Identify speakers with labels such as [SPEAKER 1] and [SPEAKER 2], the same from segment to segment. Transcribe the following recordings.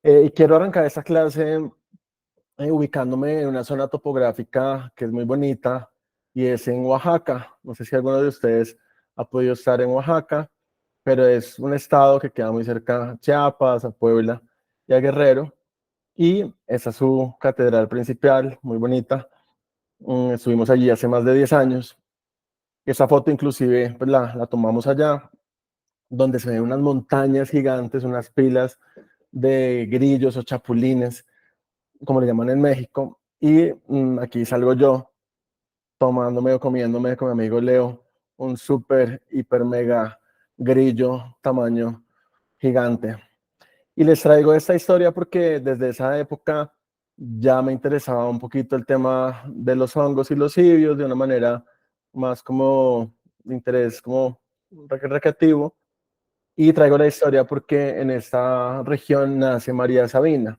[SPEAKER 1] Y quiero arrancar esta clase ubicándome en una zona topográfica que es muy bonita y es en Oaxaca. No sé si alguno de ustedes ha podido estar en Oaxaca, pero es un estado que queda muy cerca a Chiapas, a Puebla y a Guerrero. Y esa es su catedral principal, muy bonita. Estuvimos allí hace más de 10 años. Esa foto inclusive pues, la tomamos allá, donde se ven unas montañas gigantes, unas pilas de grillos o chapulines, como le llaman en México, y aquí salgo yo tomándome o comiéndome con mi amigo Leo un súper, hiper, mega grillo tamaño gigante. Y les traigo esta historia porque desde esa época ya me interesaba un poquito el tema de los hongos y los ibios de una manera más como de interés como recreativo. Y traigo la historia porque en esta región nace María Sabina.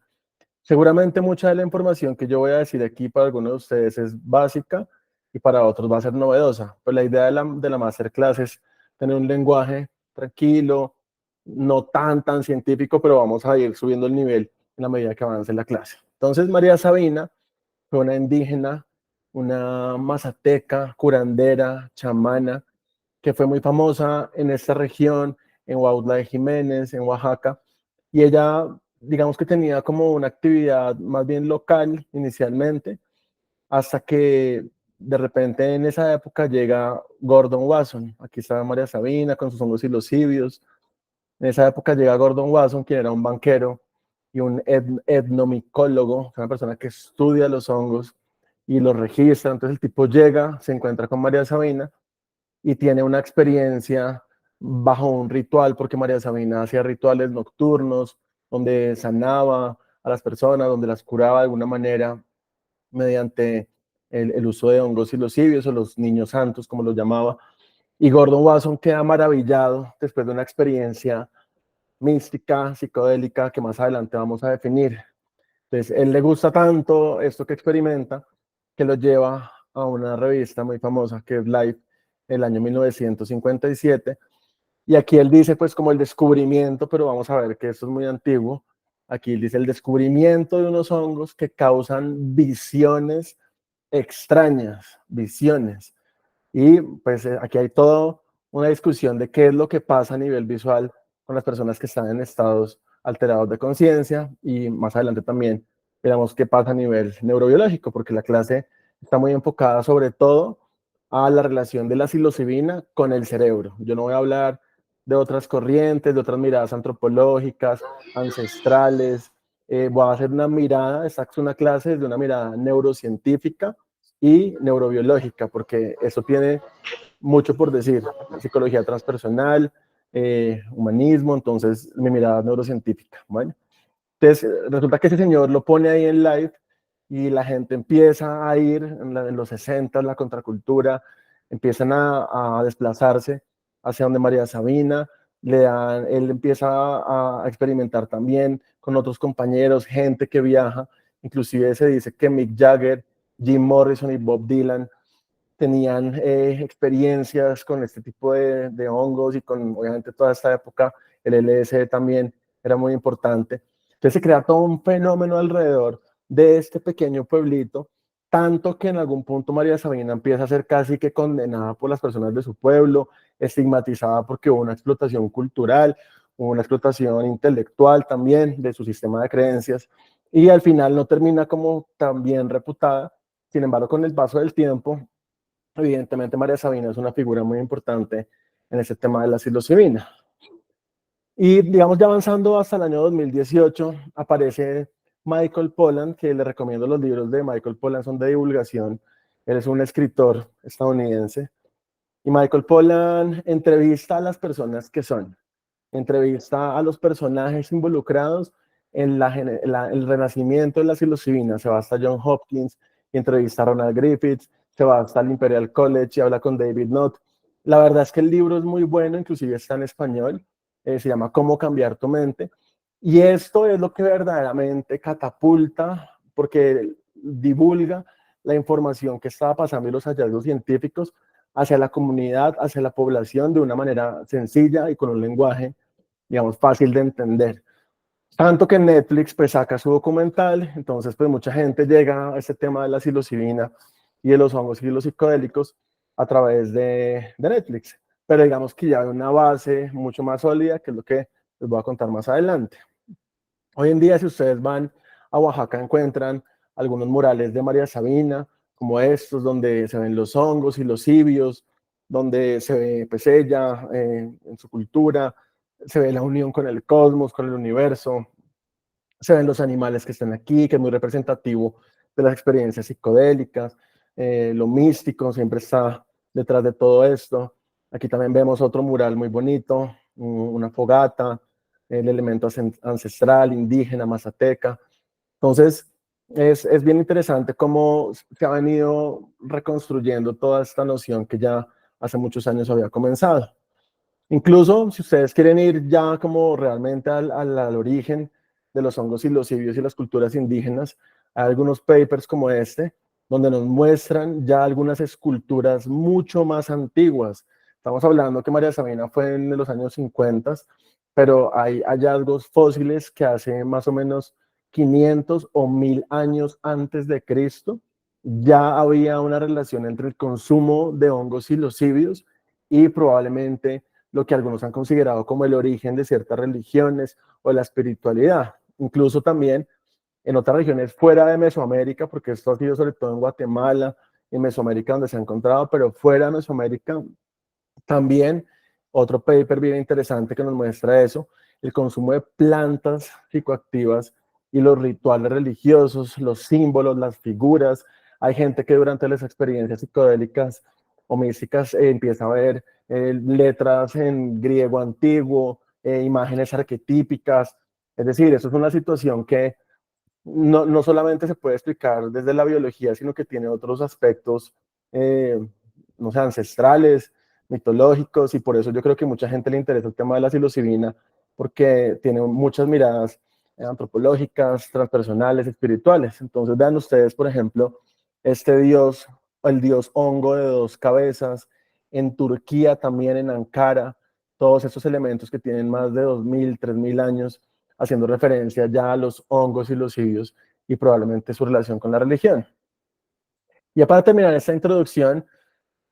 [SPEAKER 1] Seguramente mucha de la información que yo voy a decir aquí para algunos de ustedes es básica y para otros va a ser novedosa. Pues la idea de la masterclass es tener un lenguaje tranquilo, no tan científico, pero vamos a ir subiendo el nivel en la medida que avance la clase. Entonces, María Sabina fue una indígena, una mazateca, curandera, chamana, que fue muy famosa en esta región, en Huautla de Jiménez, en Oaxaca, y ella, digamos que tenía como una actividad más bien local inicialmente, hasta que de repente en esa época llega Gordon Wasson. Aquí está María Sabina con sus hongos y los cibios. En esa época llega Gordon Wasson, quien era un banquero y un etnomicólogo, una persona que estudia los hongos y los registra. Entonces el tipo llega, se encuentra con María Sabina y tiene una experiencia bajo un ritual, porque María Sabina hacía rituales nocturnos, donde sanaba a las personas, donde las curaba de alguna manera mediante el uso de hongos y los cibios, o los niños santos, como los llamaba. Y Gordon Wasson queda maravillado después de una experiencia mística, psicodélica, que más adelante vamos a definir. Entonces, él le gusta tanto esto que experimenta, que lo lleva a una revista muy famosa, que es Life, el año 1957. Y aquí él dice, pues, como el descubrimiento, pero vamos a ver que esto es muy antiguo. Aquí él dice el descubrimiento de unos hongos que causan visiones extrañas, visiones. Y pues aquí hay toda una discusión de qué es lo que pasa a nivel visual con las personas que están en estados alterados de conciencia, y más adelante también veremos qué pasa a nivel neurobiológico, porque la clase está muy enfocada sobre todo a la relación de la psilocibina con el cerebro. Yo no voy a hablar de otras corrientes, de otras miradas antropológicas, ancestrales. Voy a hacer una mirada, esta es una clase desde una mirada neurocientífica y neurobiológica, porque eso tiene mucho por decir, psicología transpersonal, humanismo, entonces mi mirada neurocientífica. Bueno, entonces resulta que ese señor lo pone ahí en live y la gente empieza a ir en los 60, la contracultura, empiezan a desplazarse hacia donde María Sabina, él empieza a experimentar también con otros compañeros, gente que viaja, inclusive se dice que Mick Jagger, Jim Morrison y Bob Dylan tenían experiencias con este tipo de hongos, y con obviamente toda esta época el LSD también era muy importante. Entonces se crea todo un fenómeno alrededor de este pequeño pueblito, tanto que en algún punto María Sabina empieza a ser casi que condenada por las personas de su pueblo, estigmatizada porque hubo una explotación cultural, hubo una explotación intelectual también de su sistema de creencias, y al final no termina como tan bien reputada. Sin embargo, con el paso del tiempo, evidentemente María Sabina es una figura muy importante en ese tema de la psilocibina. Y digamos, ya avanzando hasta el año 2018, aparece Michael Pollan, que le recomiendo los libros de Michael Pollan, son de divulgación. Él es un escritor estadounidense. Y Michael Pollan entrevista a las personas que son, entrevista a los personajes involucrados en el renacimiento de la psilocibina. Se va hasta John Hopkins y entrevista a Ronald Griffiths, se va hasta el Imperial College y habla con David Nutt. La verdad es que el libro es muy bueno, inclusive está en español, se llama Cómo cambiar tu mente, y esto es lo que verdaderamente catapulta, porque divulga la información que estaba pasando y los hallazgos científicos hacia la comunidad, hacia la población, de una manera sencilla y con un lenguaje, digamos, fácil de entender. Tanto que Netflix pues saca su documental, entonces pues mucha gente llega a este tema de la psilocibina y de los hongos y los psicodélicos a través de Netflix. Pero digamos que ya hay una base mucho más sólida, que es lo que les voy a contar más adelante. Hoy en día, si ustedes van a Oaxaca, encuentran algunos murales de María Sabina, como estos, donde se ven los hongos y los cibios, donde se ve pues ella en su cultura, se ve la unión con el cosmos, con el universo, se ven los animales que están aquí, que es muy representativo de las experiencias psicodélicas, lo místico siempre está detrás de todo esto. Aquí también vemos otro mural muy bonito, una fogata, el elemento ancestral, indígena, mazateca. Entonces, es bien interesante cómo se ha venido reconstruyendo toda esta noción que ya hace muchos años había comenzado. Incluso si ustedes quieren ir ya como realmente al origen de los hongos y los cibios y las culturas indígenas, hay algunos papers como este, donde nos muestran ya algunas esculturas mucho más antiguas. Estamos hablando que María Sabina fue en los años 50, pero hay hallazgos fósiles que hace más o menos 500 o 1000 años antes de Cristo, ya había una relación entre el consumo de hongos y los cibios y probablemente lo que algunos han considerado como el origen de ciertas religiones o la espiritualidad. Incluso también en otras regiones fuera de Mesoamérica, porque esto ha sido sobre todo en Guatemala y Mesoamérica donde se ha encontrado, pero fuera de Mesoamérica también otro paper bien interesante que nos muestra eso, el consumo de plantas psicoactivas y los rituales religiosos, los símbolos, las figuras. Hay gente que durante las experiencias psicodélicas o místicas empieza a ver letras en griego antiguo, imágenes arquetípicas. Es decir, eso es una situación que no solamente se puede explicar desde la biología, sino que tiene otros aspectos, eh, no sé, ancestrales, mitológicos, y por eso yo creo que mucha gente le interesa el tema de la psilocibina, porque tiene muchas miradas antropológicas, transpersonales, espirituales. Entonces vean ustedes, por ejemplo, este dios, el dios hongo de dos cabezas, en Turquía también, en Ankara, todos estos elementos que tienen más de 2000, 3000 años, haciendo referencia ya a los hongos y los cibios y probablemente su relación con la religión. Ya para terminar esta introducción,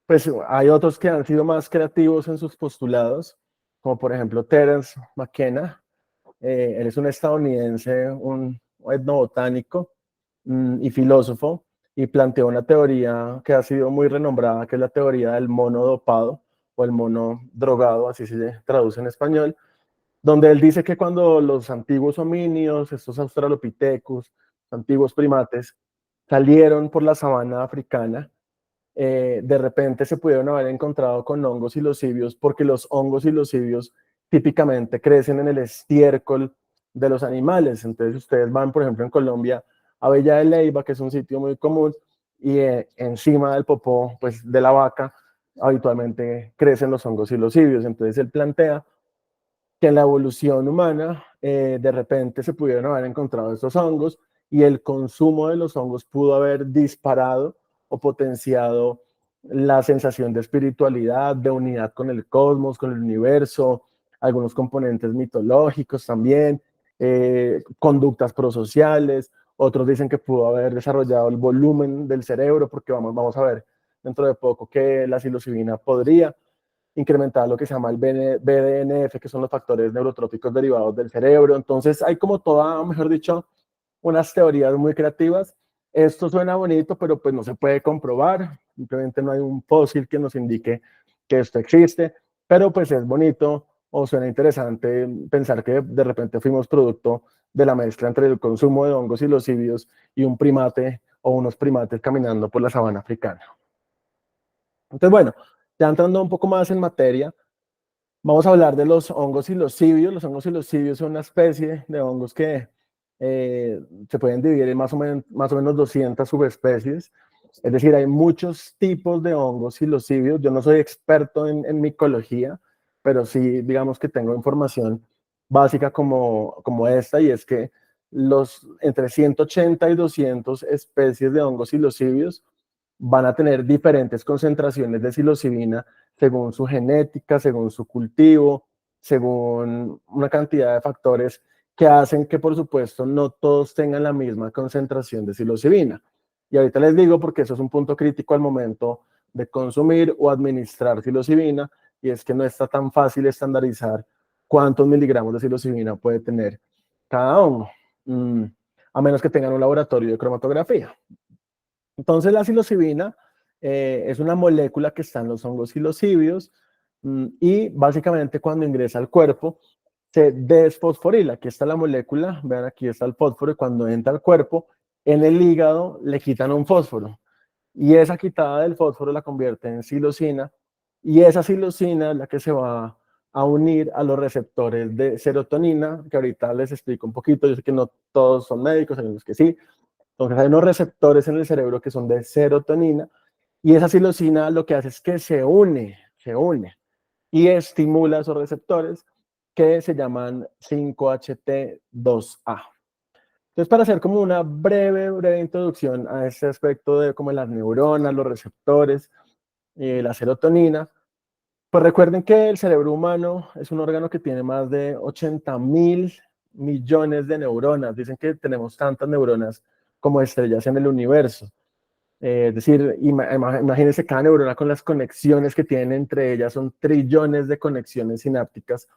[SPEAKER 1] pues hay otros que han sido más creativos en sus postulados, como por ejemplo Terence McKenna. Él es un estadounidense, un etnobotánico y filósofo, y planteó una teoría que ha sido muy renombrada, que es la teoría del mono dopado o el mono drogado, así se traduce en español, donde él dice que cuando los antiguos homínidos, estos australopithecus, antiguos primates, salieron por la sabana africana, de repente se pudieron haber encontrado con hongos y los cibios, porque los hongos y los cibios típicamente crecen en el estiércol de los animales. Entonces ustedes van, por ejemplo, en Colombia a Bella de Leyva, que es un sitio muy común, y encima del popó pues, de la vaca habitualmente crecen los hongos y los cibios. Entonces él plantea que en la evolución humana de repente se pudieron haber encontrado estos hongos y el consumo de los hongos pudo haber disparado o potenciado la sensación de espiritualidad, de unidad con el cosmos, con el universo, algunos componentes mitológicos también, conductas prosociales. Otros dicen que pudo haber desarrollado el volumen del cerebro, porque vamos a ver dentro de poco que la psilocibina podría incrementar lo que se llama el BDNF, que son los factores neurotróficos derivados del cerebro. Entonces hay como toda, mejor dicho, unas teorías muy creativas. Esto suena bonito, pero pues no se puede comprobar, simplemente no hay un fósil que nos indique que esto existe, pero pues es bonito o suena interesante pensar que de repente fuimos producto de la mezcla entre el consumo de hongos y los cibios y un primate o unos primates caminando por la sabana africana. Entonces, bueno, ya entrando un poco más en materia, vamos a hablar de los hongos y los cibios. Los hongos y los cibios son una especie de hongos que se pueden dividir en más o menos 200 subespecies. Es decir, hay muchos tipos de hongos y los cibios. Yo no soy experto en micología, pero sí, digamos que tengo información básica como esta, y es que entre 180 y 200 especies de hongos y los cibios van a tener diferentes concentraciones de psilocibina según su genética, según su cultivo, según una cantidad de factores que hacen que, por supuesto, no todos tengan la misma concentración de psilocibina. Y ahorita les digo porque eso es un punto crítico al momento de consumir o administrar psilocibina, y es que no está tan fácil estandarizar cuántos miligramos de psilocibina puede tener cada uno, a menos que tengan un laboratorio de cromatografía. Entonces la psilocibina es una molécula que está en los hongos psilocíbeos, y básicamente cuando ingresa al cuerpo se desfosforila. Aquí está la molécula, vean, aquí está el fósforo, y cuando entra al cuerpo, en el hígado le quitan un fósforo, y esa quitada del fósforo la convierte en psilocina, y esa psilocina es la que se va a unir a los receptores de serotonina, que ahorita les explico un poquito. Yo sé que no todos son médicos, hay unos que sí. Entonces hay unos receptores en el cerebro que son de serotonina, y esa psilocina lo que hace es que se une y estimula esos receptores que se llaman 5-HT2A. Entonces, para hacer como una breve introducción a este aspecto de como las neuronas, los receptores, la serotonina, pues recuerden que el cerebro humano es un órgano que tiene más de 80.000 millones de neuronas. Dicen que tenemos tantas neuronas como estrellas en el universo. Es decir, imagínense cada neurona con las conexiones que tienen entre ellas, son trillones de conexiones sinápticas,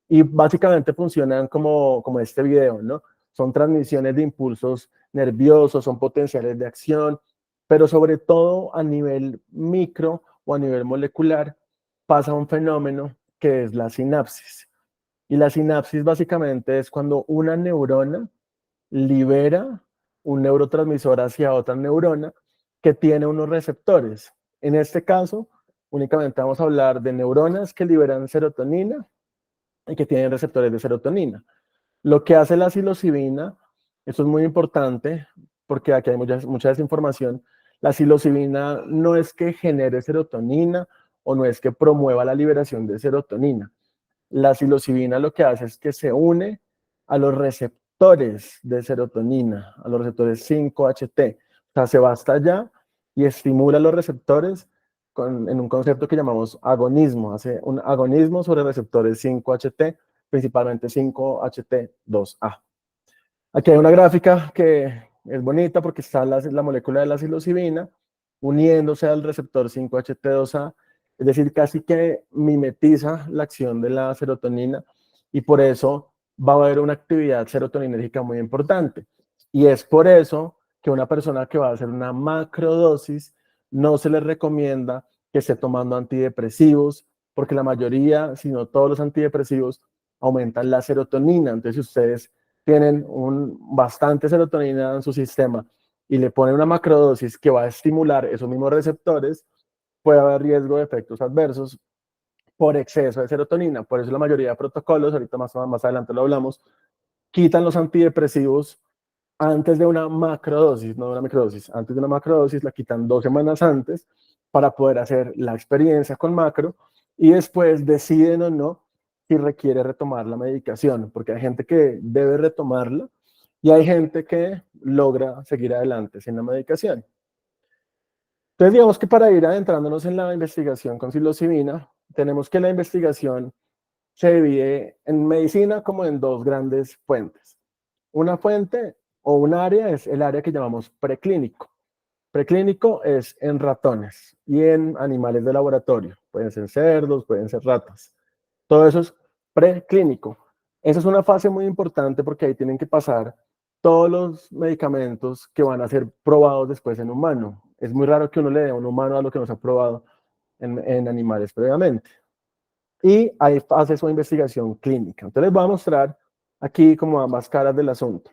[SPEAKER 1] y básicamente funcionan como este video, ¿no? Son transmisiones de impulsos nerviosos, son potenciales de acción, pero sobre todo a nivel micro o a nivel molecular pasa un fenómeno que es la sinapsis. Y la sinapsis básicamente es cuando una neurona libera un neurotransmisor hacia otra neurona que tiene unos receptores. En este caso, únicamente vamos a hablar de neuronas que liberan serotonina y que tienen receptores de serotonina. Lo que hace la psilocibina, esto es muy importante porque aquí hay mucha desinformación. La psilocibina no es que genere serotonina o no es que promueva la liberación de serotonina. La psilocibina lo que hace es que se une a los receptores de serotonina, a los receptores 5-HT. O sea, se va hasta allá y estimula los receptores en un concepto que llamamos agonismo. Hace un agonismo sobre receptores 5-HT, principalmente 5-HT2A. Aquí hay una gráfica que es bonita porque está la molécula de la psilocibina uniéndose al receptor 5-HT2A, es decir, casi que mimetiza la acción de la serotonina, y por eso va a haber una actividad serotoninérgica muy importante. Y es por eso que una persona que va a hacer una macrodosis no se le recomienda que esté tomando antidepresivos, porque la mayoría, si no todos los antidepresivos, aumentan la serotonina. Entonces, si ustedes tienen bastante serotonina en su sistema y le ponen una macrodosis que va a estimular esos mismos receptores, puede haber riesgo de efectos adversos por exceso de serotonina. Por eso la mayoría de protocolos, ahorita más adelante lo hablamos, quitan los antidepresivos antes de una macrodosis, no de una microdosis. Antes de una macrodosis la quitan 2 semanas antes para poder hacer la experiencia con macro, y después deciden o no si requiere retomar la medicación, porque hay gente que debe retomarla y hay gente que logra seguir adelante sin la medicación. Entonces, digamos que para ir adentrándonos en la investigación con psilocibina, tenemos que la investigación se divide en medicina como en dos grandes fuentes. Una fuente o un área es el área que llamamos preclínico. Preclínico es en ratones y en animales de laboratorio. Pueden ser cerdos, pueden ser ratas. Todo eso es preclínico. Esa es una fase muy importante porque ahí tienen que pasar todos los medicamentos que van a ser probados después en humano. Es muy raro que uno le dé a un humano a lo que no se ha probado en animales previamente. Y ahí hace su investigación clínica. Entonces les voy a mostrar aquí como ambas caras del asunto.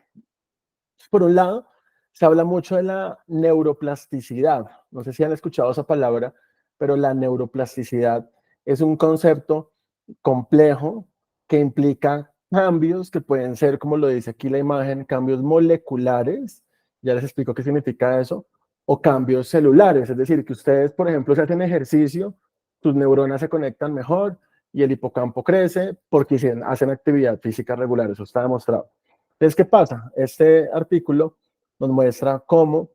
[SPEAKER 1] Por un lado, se habla mucho de la neuroplasticidad. No sé si han escuchado esa palabra, pero la neuroplasticidad es un concepto complejo que implica cambios que pueden ser, como lo dice aquí la imagen, cambios moleculares, ya les explico qué significa eso, o cambios celulares, es decir, que ustedes, por ejemplo, si hacen ejercicio, tus neuronas se conectan mejor y el hipocampo crece porque hacen actividad física regular, eso está demostrado. Entonces, ¿qué pasa? Este artículo nos muestra cómo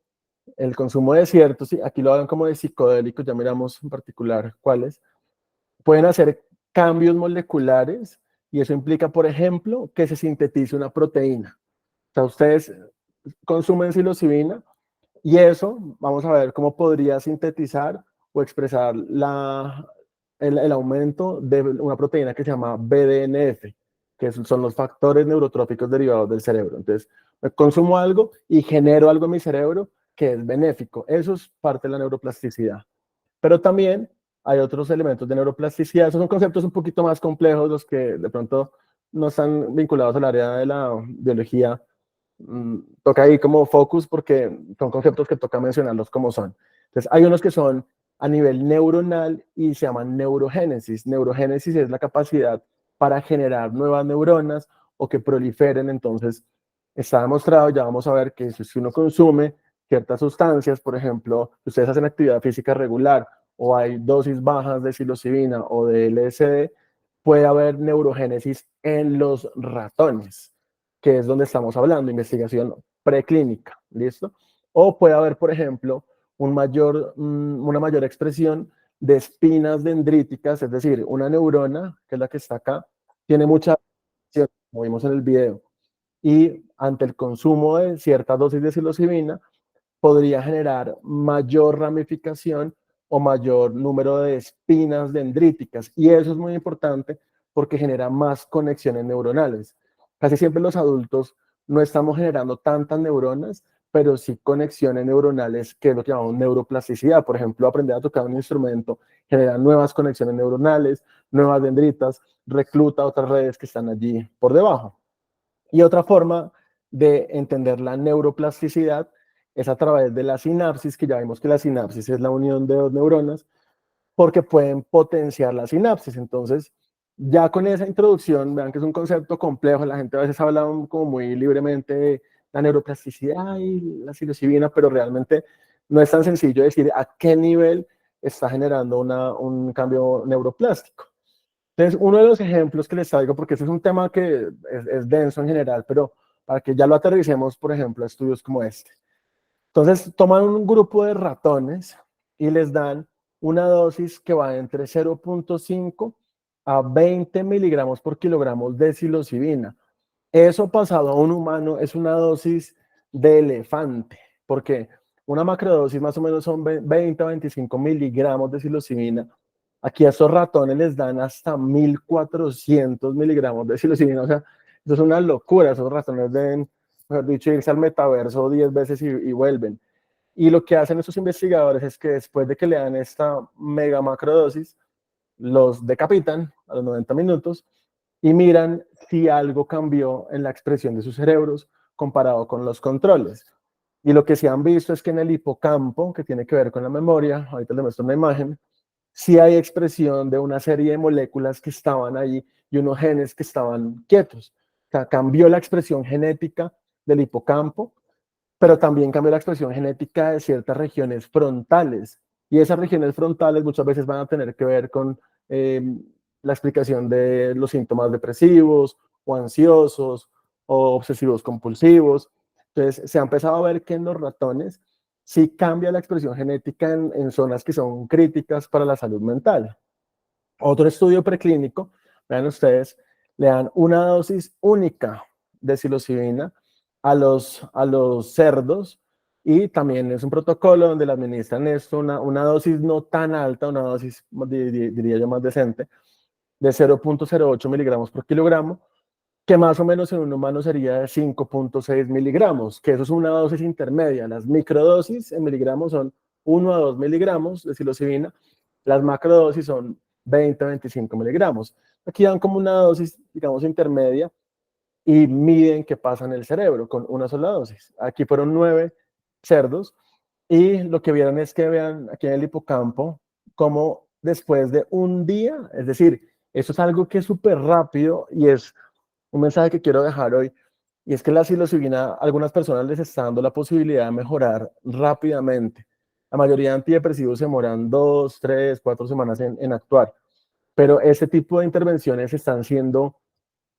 [SPEAKER 1] el consumo de ciertos, aquí lo hagan como de psicodélicos, ya miramos en particular cuáles, pueden hacer cambios moleculares Y eso implica, por ejemplo, que se sintetice una proteína. O sea, ustedes consumen psilocibina y eso, vamos a ver cómo podría sintetizar o expresar el aumento de una proteína que se llama BDNF, que son los factores neurotróficos derivados del cerebro. Entonces, consumo algo y genero algo en mi cerebro que es benéfico. Eso es parte de la neuroplasticidad. Pero también hay otros elementos de neuroplasticidad. Esos son conceptos un poquito más complejos, los que de pronto no están vinculados al área de la biología. Toca ahí como focus porque son conceptos que toca mencionarlos como son. Entonces, hay unos que son a nivel neuronal y se llaman neurogénesis. Neurogénesis es la capacidad para generar nuevas neuronas o que proliferen. Entonces, está demostrado, ya vamos a ver que si uno consume ciertas sustancias, por ejemplo, si ustedes hacen actividad física regular o hay dosis bajas de psilocibina o de LSD, puede haber neurogénesis en los ratones, que es donde estamos hablando, investigación preclínica, ¿listo? O puede haber, por ejemplo, una mayor expresión de espinas dendríticas, es decir, una neurona, que es la que está acá, tiene mucha, como vimos en el video, y ante el consumo de cierta dosis de psilocibina, podría generar mayor ramificación o mayor número de espinas dendríticas. Y eso es muy importante porque genera más conexiones neuronales. Casi siempre los adultos no estamos generando tantas neuronas, pero sí conexiones neuronales, que es lo que llamamos neuroplasticidad. Por ejemplo, aprender a tocar un instrumento genera nuevas conexiones neuronales, nuevas dendritas, recluta otras redes que están allí por debajo. Y otra forma de entender la neuroplasticidad es a través de la sinapsis, que ya vimos que la sinapsis es la unión de dos neuronas, porque pueden potenciar la sinapsis. Entonces, ya con esa introducción, vean que es un concepto complejo, la gente a veces habla como muy libremente de la neuroplasticidad y la psilocibina, pero realmente no es tan sencillo decir a qué nivel está generando un cambio neuroplástico. Entonces, uno de los ejemplos que les traigo, porque este es un tema que es denso en general, pero para que ya lo aterricemos, por ejemplo, a estudios como este. Entonces, toman un grupo de ratones y les dan una dosis que va entre 0.5 a 20 miligramos por kilogramo de psilocibina. Eso pasado a un humano es una dosis de elefante, porque una macrodosis más o menos son 20 a 25 miligramos de psilocibina. Aquí a estos ratones les dan hasta 1400 miligramos de psilocibina. O sea, eso es una locura. Esos ratones deben, mejor dicho, irse al metaverso 10 veces y vuelven. Y lo que hacen estos investigadores es que después de que le dan esta mega macrodosis, los decapitan a los 90 minutos y miran si algo cambió en la expresión de sus cerebros comparado con los controles. Y lo que se han visto es que en el hipocampo, que tiene que ver con la memoria, ahorita les muestro una imagen, sí hay expresión de una serie de moléculas que estaban ahí y unos genes que estaban quietos. O sea, cambió la expresión genética del hipocampo, pero también cambió la expresión genética de ciertas regiones frontales. Y esas regiones frontales muchas veces van a tener que ver con la explicación de los síntomas depresivos o ansiosos o obsesivos compulsivos. Entonces, se ha empezado a ver que en los ratones sí cambia la expresión genética en zonas que son críticas para la salud mental. Otro estudio preclínico, vean ustedes, le dan una dosis única de psilocibina a los cerdos y también es un protocolo donde le administran esto, una dosis no tan alta, una dosis diría yo más decente, de 0.08 miligramos por kilogramo, que más o menos en un humano sería de 5.6 miligramos, que eso es una dosis intermedia. Las microdosis en miligramos son 1 a 2 miligramos de psilocibina, las macrodosis son 20 a 25 miligramos. Aquí dan como una dosis, digamos, intermedia y miden qué pasa en el cerebro con una sola dosis. Aquí fueron 9 cerdos y lo que vieron es que vean aquí en el hipocampo como después de un día, es decir, eso es algo que es súper rápido y es un mensaje que quiero dejar hoy, y es que la psilocibina a algunas personas les está dando la posibilidad de mejorar rápidamente. La mayoría de antidepresivos se demoran 2, 3, 4 semanas en actuar, pero ese tipo de intervenciones están siendo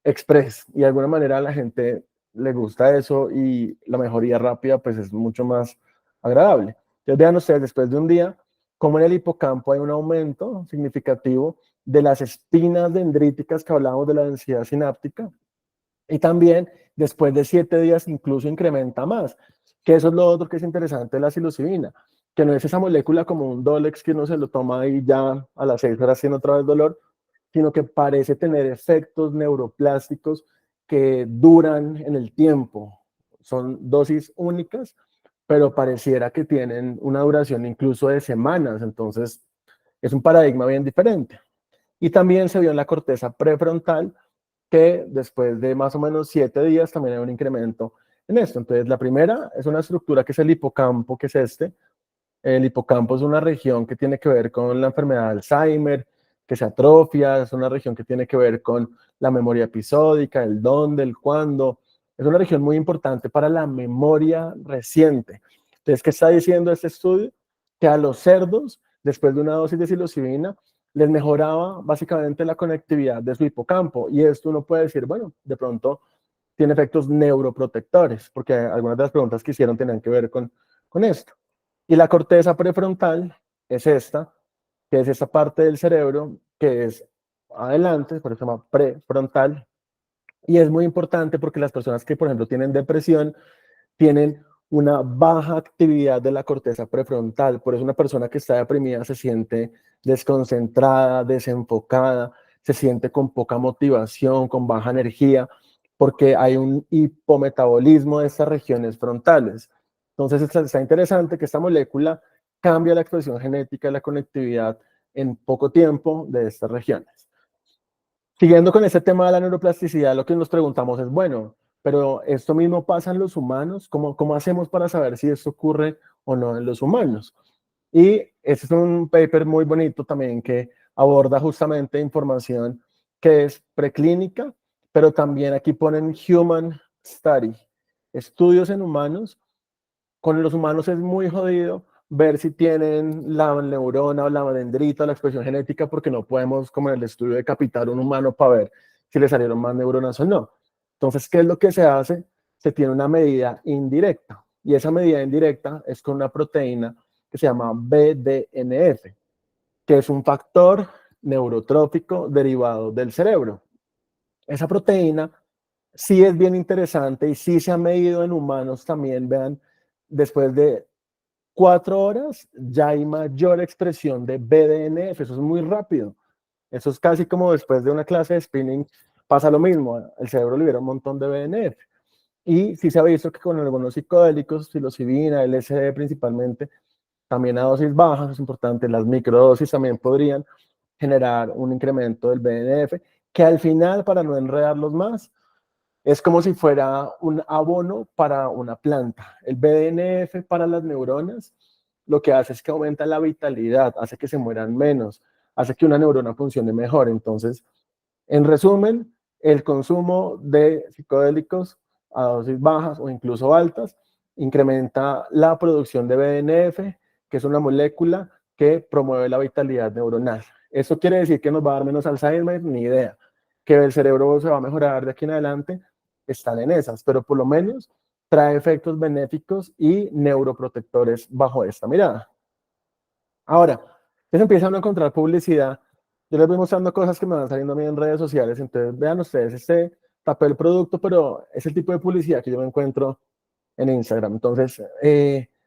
[SPEAKER 1] express y de alguna manera a la gente le gusta eso y la mejoría rápida pues es mucho más agradable. Entonces vean ustedes después de un día, como en el hipocampo hay un aumento significativo de las espinas dendríticas que hablábamos de la densidad sináptica, y también después de 7 días incluso incrementa más, que eso es lo otro que es interesante de la psilocibina, que no es esa molécula como un Dolex que uno se lo toma y ya a las 6 horas tiene otra vez dolor, sino que parece tener efectos neuroplásticos que duran en el tiempo. Son dosis únicas, pero pareciera que tienen una duración incluso de semanas, entonces es un paradigma bien diferente. Y también se vio en la corteza prefrontal que después de más o menos 7 días también hay un incremento en esto. Entonces, la primera es una estructura que es el hipocampo, que es este. El hipocampo es una región que tiene que ver con la enfermedad de Alzheimer, que se atrofia, es una región que tiene que ver con la memoria episódica, el dónde, el cuándo. Es una región muy importante para la memoria reciente. Entonces, ¿qué está diciendo este estudio? Que a los cerdos, después de una dosis de psilocibina, les mejoraba básicamente la conectividad de su hipocampo. Y esto uno puede decir, bueno, de pronto tiene efectos neuroprotectores, porque algunas de las preguntas que hicieron tenían que ver con esto. Y la corteza prefrontal es esta, que es esta parte del cerebro que es adelante, por eso se llama prefrontal, y es muy importante porque las personas que, por ejemplo, tienen depresión, tienen una baja actividad de la corteza prefrontal. Por eso una persona que está deprimida se siente desconcentrada, desenfocada, se siente con poca motivación, con baja energía, porque hay un hipometabolismo de estas regiones frontales. Entonces está interesante que esta molécula cambia la expresión genética de la conectividad en poco tiempo de estas regiones. Siguiendo con este tema de la neuroplasticidad, lo que nos preguntamos es, bueno, pero esto mismo pasa en los humanos, ¿cómo hacemos para saber si esto ocurre o no en los humanos? Y este es un paper muy bonito también que aborda justamente información que es preclínica, pero también aquí ponen human study, estudios en humanos. Con los humanos es muy jodido ver si tienen la neurona o la dendrita o la expresión genética porque no podemos, como en el estudio, decapitar un humano para ver si le salieron más neuronas o no. Entonces, ¿qué es lo que se hace? Se tiene una medida indirecta y esa medida indirecta es con una proteína que se llama BDNF, que es un factor neurotrófico derivado del cerebro. Esa proteína sí es bien interesante y sí se ha medido en humanos también, vean, después de 4 horas ya hay mayor expresión de BDNF, eso es muy rápido. Eso es casi como después de una clase de spinning pasa lo mismo, el cerebro libera un montón de BDNF. Y sí se ha visto que con algunos psicodélicos, psilocibina, LSD principalmente, también a dosis bajas, es importante, las microdosis también podrían generar un incremento del BDNF, que al final, para no enredarlos más, es como si fuera un abono para una planta. El BDNF para las neuronas lo que hace es que aumenta la vitalidad, hace que se mueran menos, hace que una neurona funcione mejor. Entonces, en resumen, el consumo de psicodélicos a dosis bajas o incluso altas incrementa la producción de BDNF, que es una molécula que promueve la vitalidad neuronal. ¿Eso quiere decir que nos va a dar menos Alzheimer? Ni idea. ¿Que el cerebro se va a mejorar de aquí en adelante? Están en esas, pero por lo menos trae efectos benéficos y neuroprotectores bajo esta mirada. Ahora, se empiezan a encontrar publicidad. Yo les voy mostrando cosas que me van saliendo a mí en redes sociales. Entonces, vean ustedes, este tapé el producto, pero es el tipo de publicidad que yo me encuentro en Instagram. Entonces,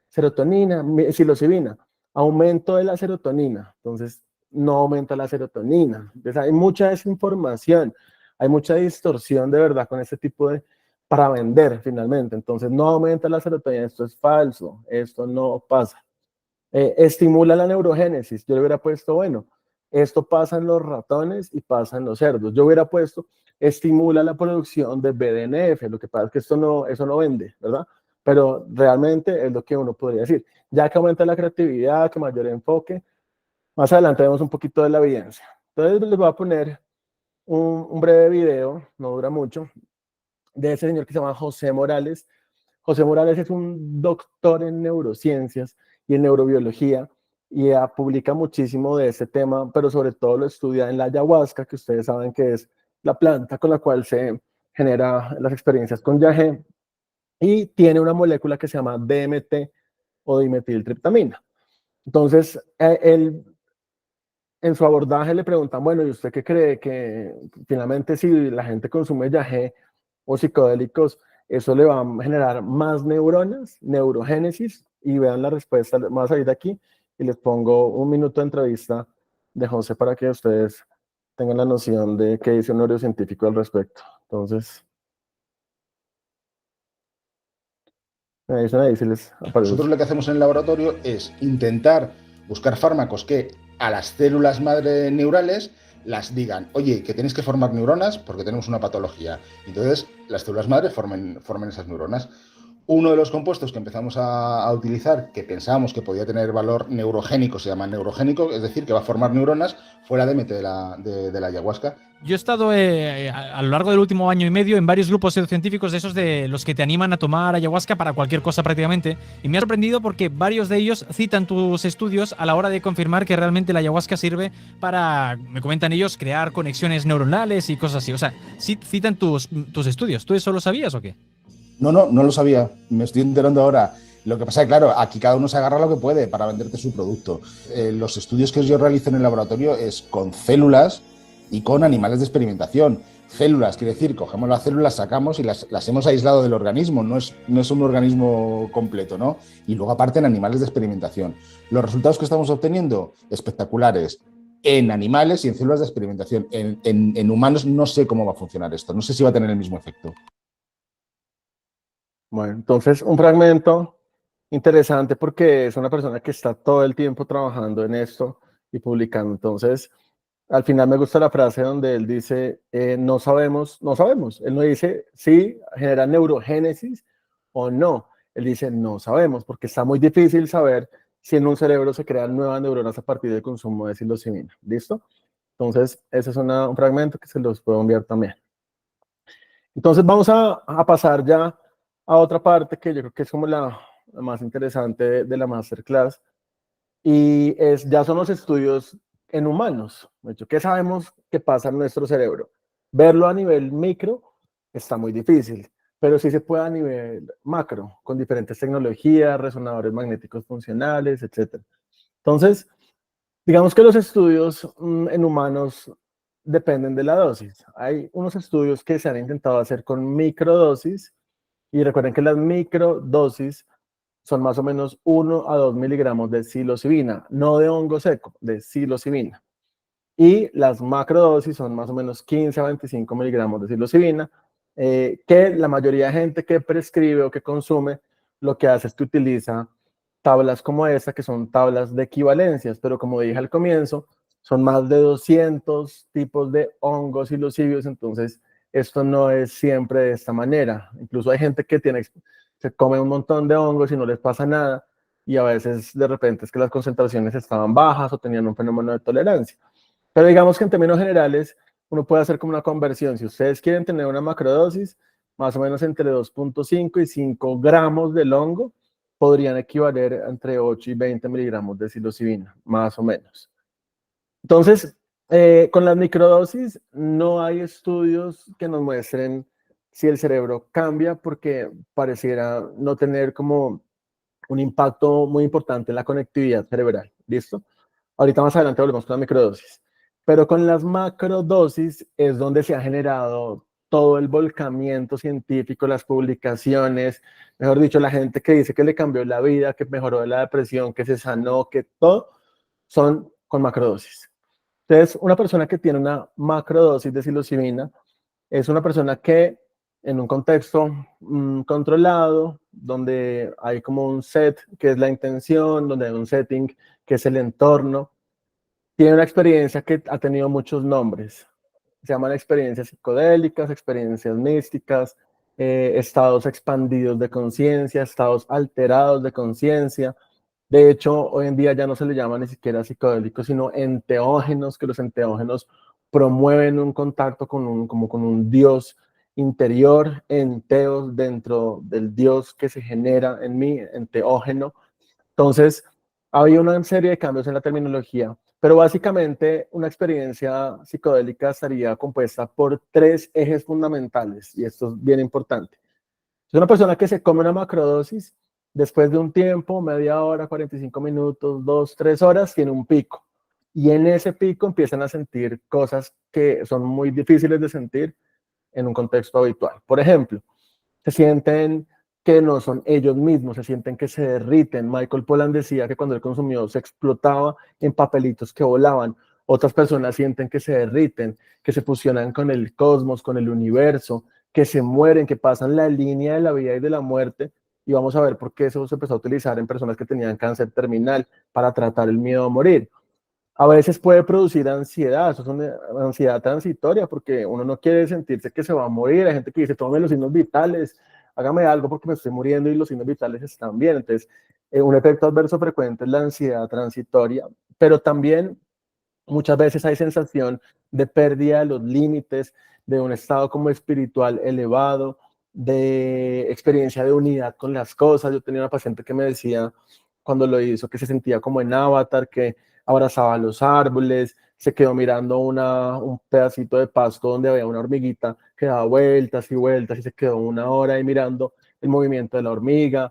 [SPEAKER 1] serotonina, psilocibina, aumento de la serotonina. Entonces, no aumenta la serotonina. Entonces, hay mucha desinformación, hay mucha distorsión de verdad con este tipo de, para vender finalmente. Entonces, no aumenta la serotonina, esto es falso, esto no pasa. Estimula la neurogénesis. Yo le hubiera puesto, bueno, esto pasa en los ratones y pasa en los cerdos. Yo hubiera puesto, estimula la producción de BDNF. Lo que pasa es que eso no vende, ¿verdad? Pero realmente es lo que uno podría decir. Ya que aumenta la creatividad, que mayor enfoque, más adelante vemos un poquito de la evidencia. Entonces les voy a poner un breve video, no dura mucho, de ese señor que se llama José Morales. José Morales es un doctor en neurociencias y en neurobiología y publica muchísimo de ese tema, pero sobre todo lo estudia en la ayahuasca, que ustedes saben que es la planta con la cual se genera las experiencias con yagé, y tiene una molécula que se llama DMT o dimetiltriptamina. Entonces, él en su abordaje le preguntan, bueno, ¿y usted qué cree que finalmente si la gente consume yagé o psicodélicos, eso le va a generar más neuronas, neurogénesis? Y vean la respuesta, más ahí de aquí, y les pongo un minuto de entrevista de José para que ustedes tengan la noción de qué dice un neurocientífico al respecto. Entonces, me dicen ahí si les
[SPEAKER 2] Nosotros
[SPEAKER 1] aparece.
[SPEAKER 2] lo que hacemos en el laboratorio es intentar buscar fármacos que a las células madre neurales las digan, oye, que tenéis que formar neuronas porque tenemos una patología. Entonces, las células madre formen esas neuronas. Uno de los compuestos que empezamos a utilizar, que pensábamos que podía tener valor neurogénico, se llama neurogénico, es decir, que va a formar neuronas, fue la DMT de la ayahuasca.
[SPEAKER 3] Yo he estado a lo largo del último año y medio en varios grupos científicos de esos de los que te animan a tomar ayahuasca para cualquier cosa prácticamente. Y me ha sorprendido porque varios de ellos citan tus estudios a la hora de confirmar que realmente la ayahuasca sirve para, me comentan ellos, crear conexiones neuronales y cosas así. O sea, sí citan tus estudios. ¿Tú eso lo sabías o qué?
[SPEAKER 2] No lo sabía. Me estoy enterando ahora. Lo que pasa es que, claro, aquí cada uno se agarra lo que puede para venderte su producto. Los estudios que yo realizo en el laboratorio es con células y con animales de experimentación. Células, quiere decir, cogemos las células, sacamos y las hemos aislado del organismo, no es un organismo completo, ¿no? Y luego aparte en animales de experimentación. Los resultados que estamos obteniendo, espectaculares, en animales y en células de experimentación. En humanos no sé cómo va a funcionar esto, no sé si va a tener el mismo efecto.
[SPEAKER 1] Bueno, entonces un fragmento interesante porque es una persona que está todo el tiempo trabajando en esto y publicando. Entonces, al final me gusta la frase donde él dice, no sabemos, no sabemos. Él no dice si genera neurogénesis o no. Él dice, no sabemos, porque está muy difícil saber si en un cerebro se crean nuevas neuronas a partir del consumo de psilocibina. ¿Listo? Entonces, ese es un fragmento que se los puedo enviar también. Entonces, vamos a pasar ya a otra parte que yo creo que es como la más interesante de la masterclass, y ya son los estudios en humanos. De hecho, ¿qué sabemos que pasa en nuestro cerebro? Verlo a nivel micro está muy difícil, pero sí se puede a nivel macro, con diferentes tecnologías, resonadores magnéticos funcionales, etc. Entonces, digamos que los estudios en humanos dependen de la dosis. Hay unos estudios que se han intentado hacer con microdosis, y recuerden que las microdosis son más o menos 1 a 2 miligramos de psilocibina, no de hongo seco, de psilocibina. Y las macrodosis son más o menos 15 a 25 miligramos de psilocibina, que la mayoría de gente que prescribe o que consume lo que hace es que utiliza tablas como esta, que son tablas de equivalencias, pero como dije al comienzo, son más de 200 tipos de hongos psilocíbeos, entonces esto no es siempre de esta manera. Incluso hay gente que se come un montón de hongos y no les pasa nada, y a veces de repente es que las concentraciones estaban bajas o tenían un fenómeno de tolerancia. Pero digamos que en términos generales, uno puede hacer como una conversión. Si ustedes quieren tener una macrodosis, más o menos entre 2,5 y 5 gramos del hongo podrían equivaler entre 8 y 20 miligramos de psilocibina, más o menos. Entonces, con las microdosis no hay estudios que nos muestren si el cerebro cambia, porque pareciera no tener como un impacto muy importante en la conectividad cerebral. ¿Listo? Ahorita más adelante volvemos con la microdosis. Pero con las macrodosis es donde se ha generado todo el volcamiento científico, las publicaciones, mejor dicho, la gente que dice que le cambió la vida, que mejoró de la depresión, que se sanó, que todo son con macrodosis. Entonces, una persona que tiene una macrodosis de psilocibina es una persona que en un contexto controlado, donde hay como un set que es la intención, donde hay un setting que es el entorno, tiene una experiencia que ha tenido muchos nombres. Se llaman experiencias psicodélicas, experiencias místicas, estados expandidos de conciencia, estados alterados de conciencia. De hecho, hoy en día ya no se le llama ni siquiera psicodélicos, sino enteógenos, que los enteógenos promueven un contacto como con un Dios interior, enteos dentro del Dios que se genera en mí, enteógeno. Entonces, había una serie de cambios en la terminología, pero básicamente una experiencia psicodélica estaría compuesta por 3 ejes fundamentales, y esto es bien importante. Es una persona que se come una macrodosis, después de un tiempo, media hora, 45 minutos, 2, 3 horas, tiene un pico. y en ese pico empiezan a sentir cosas que son muy difíciles de sentir en un contexto habitual. Por ejemplo, se sienten que no son ellos mismos, se sienten que se derriten. Michael Pollan decía que cuando él consumió se explotaba en papelitos que volaban. Otras personas sienten que se derriten, que se fusionan con el cosmos, con el universo, que se mueren, que pasan la línea de la vida y de la muerte. Y vamos a ver por qué eso se empezó a utilizar en personas que tenían cáncer terminal para tratar el miedo a morir. A veces puede producir ansiedad, eso es una ansiedad transitoria, porque uno no quiere sentirse que se va a morir. Hay gente que dice, tome los signos vitales, hágame algo porque me estoy muriendo y los signos vitales están bien. Entonces, un efecto adverso frecuente es la ansiedad transitoria, pero también muchas veces hay sensación de pérdida de los límites, de un estado como espiritual elevado, de experiencia de unidad con las cosas. Yo tenía una paciente que me decía cuando lo hizo que se sentía como en Avatar, que abrazaba los árboles, se quedó mirando un pedacito de pasto donde había una hormiguita que daba vueltas y vueltas y se quedó una hora ahí mirando el movimiento de la hormiga.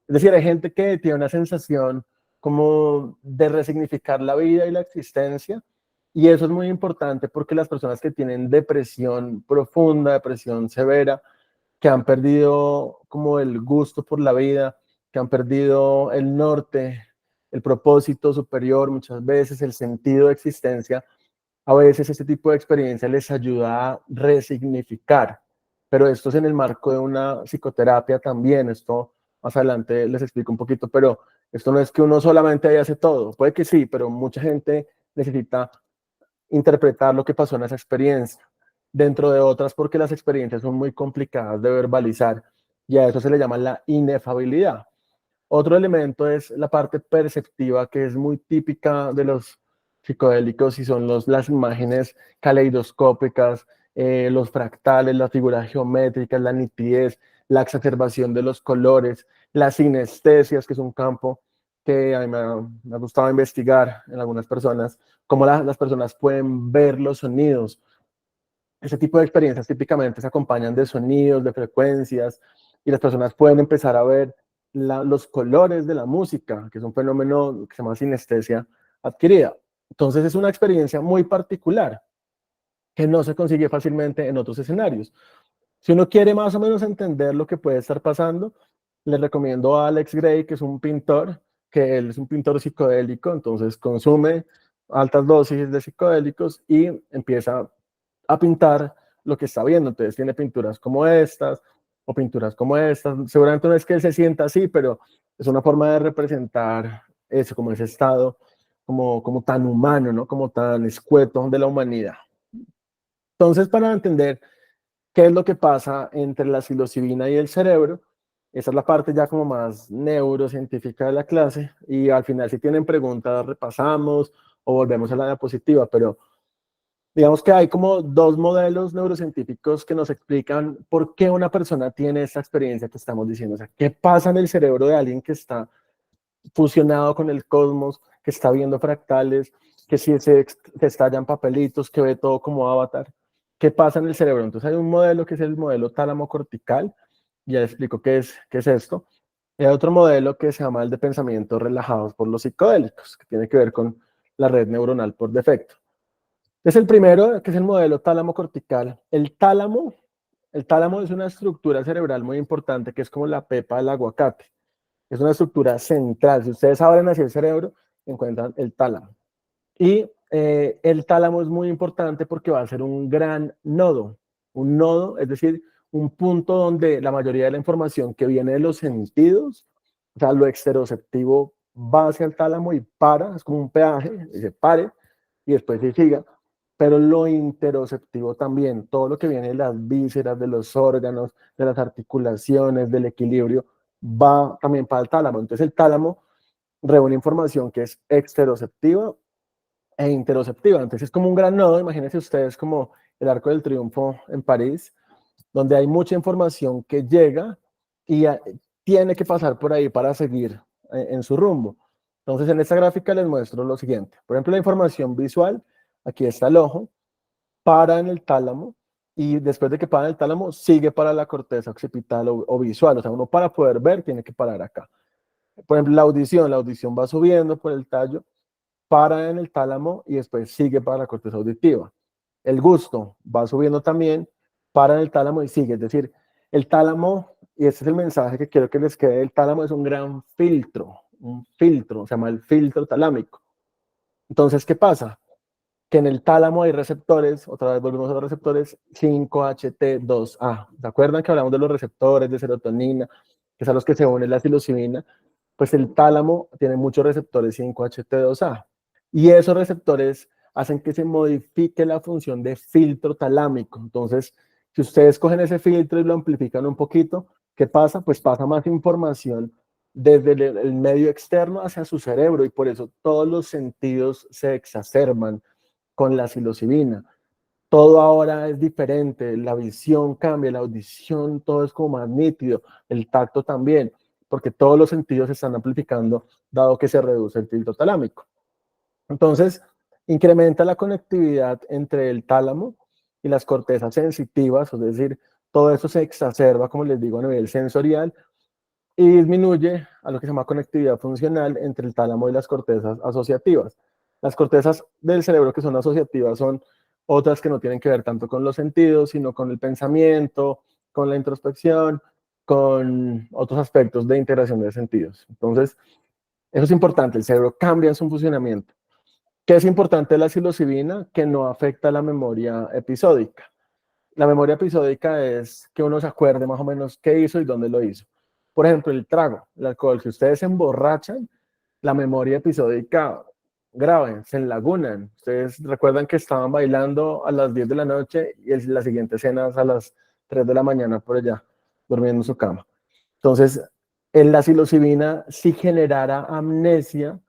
[SPEAKER 1] Es decir, hay gente que tiene una sensación como de resignificar la vida y la existencia, y eso es muy importante porque las personas que tienen depresión profunda, depresión severa, que han perdido como el gusto por la vida, que han perdido el norte, el propósito superior, muchas veces el sentido de existencia, a veces este tipo de experiencia les ayuda a resignificar, pero esto es en el marco de una psicoterapia también. Esto más adelante les explico un poquito, pero esto no es que uno solamente ahí hace todo, puede que sí, pero mucha gente necesita interpretar lo que pasó en esa experiencia, dentro de otras porque las experiencias son muy complicadas de verbalizar, y a eso se le llama la inefabilidad. Otro elemento es la parte perceptiva, que es muy típica de los psicodélicos, y son las imágenes caleidoscópicas, los fractales, las figuras geométricas, la nitidez, la exacerbación de los colores, las sinestesias, que es un campo que a mí me ha gustado investigar en algunas personas, cómo las personas pueden ver los sonidos. Ese tipo de experiencias típicamente se acompañan de sonidos, de frecuencias, y las personas pueden empezar a ver los colores de la música, que es un fenómeno que se llama sinestesia adquirida. Entonces es una experiencia muy particular que no se consigue fácilmente en otros escenarios. Si uno quiere más o menos entender lo que puede estar pasando, les recomiendo a Alex Gray, que es un pintor, que él es un pintor psicodélico, entonces consume altas dosis de psicodélicos y empieza a pintar lo que está viendo. Entonces tiene pinturas como estas o pinturas como estas. Seguramente no es que él se sienta así, pero es una forma de representar eso, como ese estado, como tan humano, ¿no? Como tan escueto de la humanidad. Entonces, para entender qué es lo que pasa entre la psilocibina y el cerebro, esa es la parte ya como más neurocientífica de la clase, y al final si tienen preguntas repasamos o volvemos a la diapositiva, pero digamos que hay como dos modelos neurocientíficos que nos explican por qué una persona tiene esta experiencia que estamos diciendo. O sea, qué pasa en el cerebro de alguien que está fusionado con el cosmos, que está viendo fractales, que si se estallan papelitos, que ve todo como Avatar. ¿Qué pasa en el cerebro? Entonces hay un modelo que es el modelo tálamo cortical, ya les explico qué es esto. Y hay otro modelo que se llama el de pensamientos relajados por los psicodélicos, que tiene que ver con la red neuronal por defecto. Es el primero, que es el modelo tálamo cortical. El tálamo es una estructura cerebral muy importante, que es como la pepa del aguacate. Es una estructura central. Si ustedes abren hacia el cerebro, encuentran el tálamo. Y el tálamo es muy importante porque va a ser un gran nodo. Un nodo, es decir, un punto donde la mayoría de la información que viene de los sentidos, o sea, lo exteroceptivo, va hacia el tálamo y para, es como un peaje, y se pare, y después se siga. Pero lo interoceptivo también, todo lo que viene de las vísceras, de los órganos, de las articulaciones, del equilibrio, va también para el tálamo. Entonces el tálamo reúne información que es exteroceptiva e interoceptiva. Entonces es como un gran nodo. Imagínense ustedes como el Arco del Triunfo en París, donde hay mucha información que llega y tiene que pasar por ahí para seguir en su rumbo. Entonces en esta gráfica les muestro lo siguiente. Por ejemplo, la información visual, aquí está el ojo, para en el tálamo, y después de que para en el tálamo, sigue para la corteza occipital o visual. O sea, uno para poder ver tiene que parar acá. Por ejemplo, la audición va subiendo por el tallo para en el tálamo y después sigue para la corteza auditiva. El gusto va subiendo también, para en el tálamo y sigue. Es decir, el tálamo, y este es el mensaje que quiero que les quede, el tálamo es un filtro, se llama el filtro talámico. Entonces, ¿qué pasa? Que en el tálamo hay receptores, otra vez volvemos a los receptores 5-HT2A. ¿Se acuerdan que hablamos de los receptores de serotonina, que son a los que se une la psilocibina? Pues el tálamo tiene muchos receptores 5-HT2A. Y esos receptores hacen que se modifique la función de filtro talámico. Entonces, si ustedes cogen ese filtro y lo amplifican un poquito, ¿qué pasa? Pues pasa más información desde el medio externo hacia su cerebro y por eso todos los sentidos se exacerban con la psilocibina. Todo ahora es diferente, la visión cambia, la audición, todo es como más nítido, el tacto también, porque todos los sentidos se están amplificando dado que se reduce el filtro talámico. Entonces, incrementa la conectividad entre el tálamo y las cortezas sensitivas, es decir, todo eso se exacerba, como les digo, a nivel sensorial y disminuye a lo que se llama conectividad funcional entre el tálamo y las cortezas asociativas. Las cortezas del cerebro que son asociativas son otras que no tienen que ver tanto con los sentidos, sino con el pensamiento, con la introspección, con otros aspectos de integración de sentidos. Entonces, eso es importante, el cerebro cambia en su funcionamiento. ¿Qué es importante de la psilocibina? Que no afecta la memoria episódica. La memoria episódica es que uno se acuerde más o menos qué hizo y dónde lo hizo. Por ejemplo, el trago, el alcohol, si ustedes se emborrachan, la memoria episódica grave, se enlagunan. Ustedes recuerdan que estaban bailando a las 10 de la noche y la siguiente cena es a las 3 de la mañana por allá, durmiendo en su cama. Entonces, en la psilocibina, si generara amnesia,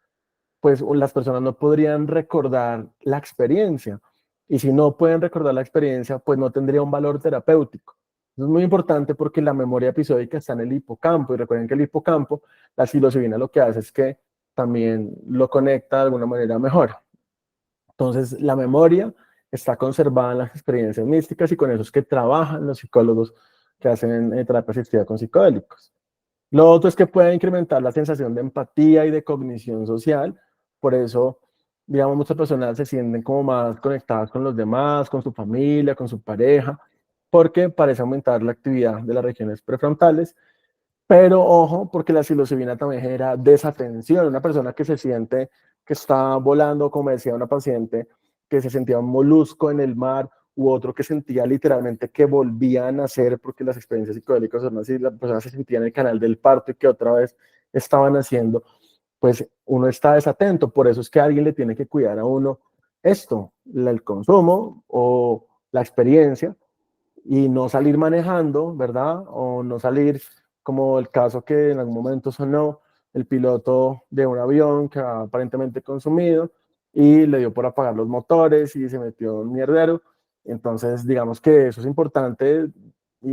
[SPEAKER 1] pues las personas no podrían recordar la experiencia. Y si no pueden recordar la experiencia, pues no tendría un valor terapéutico. Eso es muy importante porque la memoria episódica está en el hipocampo. Y recuerden que el hipocampo, la psilocibina lo que hace es que también lo conecta de alguna manera mejor. Entonces, la memoria está conservada en las experiencias místicas y con eso es que trabajan los psicólogos que hacen terapia asistida con psicodélicos. Lo otro es que puede incrementar la sensación de empatía y de cognición social. Por eso, digamos, muchas personas se sienten como más conectadas con los demás, con su familia, con su pareja, porque parece aumentar la actividad de las regiones prefrontales. Pero ojo, porque la psilocibina también genera desatención. Una persona que se siente que está volando, como decía una paciente, que se sentía un molusco en el mar, u otro que sentía literalmente que volvía a nacer, porque las experiencias psicodélicas son así, la persona se sentía en el canal del parto y que otra vez estaban naciendo, pues uno está desatento. Por eso es que alguien le tiene que cuidar a uno esto, el consumo o la experiencia, y no salir manejando, ¿verdad? O no salir como el caso que en algún momento sonó el piloto de un avión que aparentemente consumido y le dio por apagar los motores y se metió en un mierdero. Entonces, digamos que eso es importante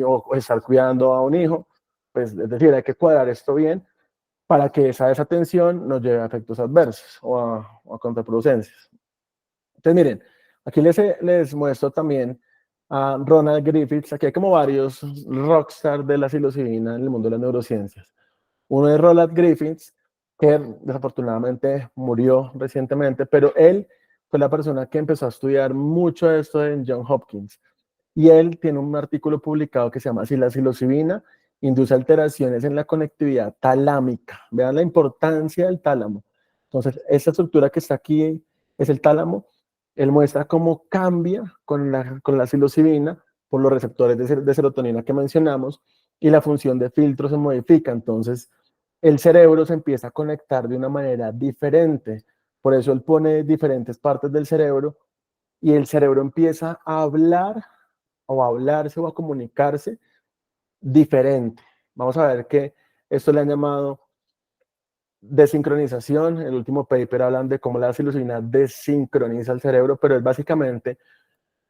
[SPEAKER 1] o estar cuidando a un hijo, pues es decir, hay que cuadrar esto bien para que esa desatención nos lleve a efectos adversos o a contraproducencias. Entonces, miren, aquí les muestro también a Ronald Griffiths. Aquí hay como varios rockstars de la psilocibina en el mundo de las neurociencias. Uno es Ronald Griffiths, que desafortunadamente murió recientemente, pero él fue la persona que empezó a estudiar mucho esto en Johns Hopkins. Y él tiene un artículo publicado que se llama Si la psilocibina induce alteraciones en la conectividad talámica. Vean la importancia del tálamo. Entonces, esta estructura que está aquí es el tálamo. Él muestra cómo cambia con la psilocibina por los receptores de serotonina que mencionamos y la función de filtro se modifica. Entonces, el cerebro se empieza a conectar de una manera diferente. Por eso él pone diferentes partes del cerebro y el cerebro empieza a hablar o a hablarse o a comunicarse diferente. Vamos a ver que esto le han llamado desincronización. El último paper hablan de cómo la psilocibina desincroniza el cerebro, pero es básicamente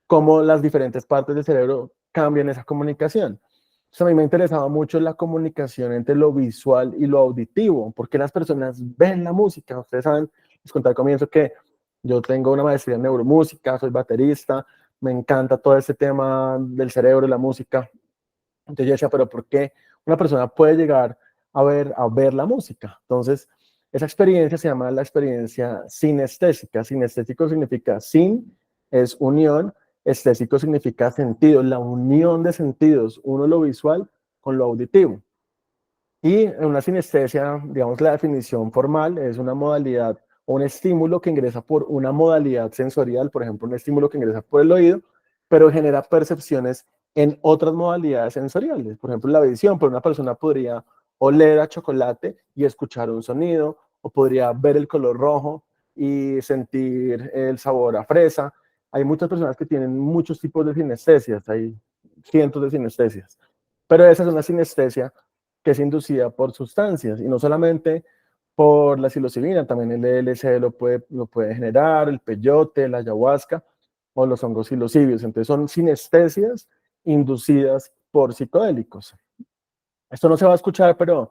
[SPEAKER 1] cómo las diferentes partes del cerebro cambian esa comunicación. Entonces, a mí me interesaba mucho la comunicación entre lo visual y lo auditivo, porque las personas ven la música. Ustedes saben, les conté al comienzo que yo tengo una maestría en neuromúsica, soy baterista, me encanta todo ese tema del cerebro y la música. Entonces yo decía, pero ¿por qué una persona puede llegar a ver la música? Entonces Esa experiencia se llama la experiencia sinestésica. Sinestésico significa sin, es unión, estésico significa sentido, la unión de sentidos, uno lo visual con lo auditivo. Y en una sinestesia, digamos, la definición formal es una modalidad o un estímulo que ingresa por una modalidad sensorial, por ejemplo, un estímulo que ingresa por el oído, pero genera percepciones en otras modalidades sensoriales. Por ejemplo, la visión, pero una persona podría oler a chocolate y escuchar un sonido, o podría ver el color rojo y sentir el sabor a fresa. Hay muchas personas que tienen muchos tipos de sinestesias, hay cientos de sinestesias, pero esa es una sinestesia que es inducida por sustancias, y no solamente por la psilocibina, también el LSD lo puede generar, el peyote, la ayahuasca o los hongos psilocíbios. Entonces son sinestesias inducidas por psicodélicos. Esto no se va a escuchar, pero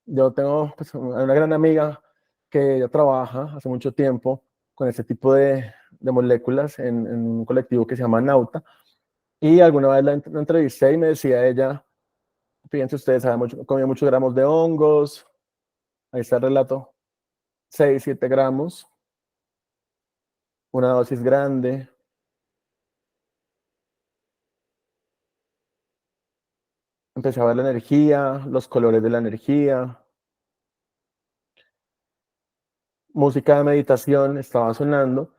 [SPEAKER 1] yo tengo pues, una gran amiga que ella trabaja hace mucho tiempo con este tipo de moléculas en un colectivo que se llama Nauta, y alguna vez la entrevisté y me decía ella, fíjense ustedes, comía muchos gramos de hongos, ahí está el relato, 6, 7 gramos, una dosis grande. Empecé a ver la energía, los colores de la energía, música de meditación estaba sonando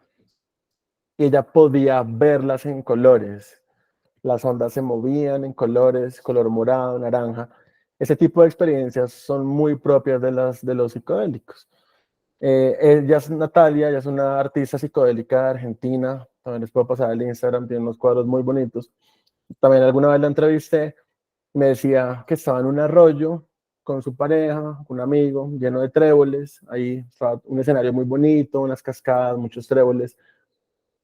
[SPEAKER 1] y ella podía verlas en colores. Las ondas se movían en colores, color morado, naranja. Ese tipo de experiencias son muy propias de los psicodélicos. Ella es Natalia, ella es una artista psicodélica de Argentina. También les puedo pasar el Instagram, tiene unos cuadros muy bonitos. También alguna vez la entrevisté, me decía que estaba en un arroyo con su pareja, un amigo, lleno de tréboles. Ahí estaba un escenario muy bonito, unas cascadas, muchos tréboles.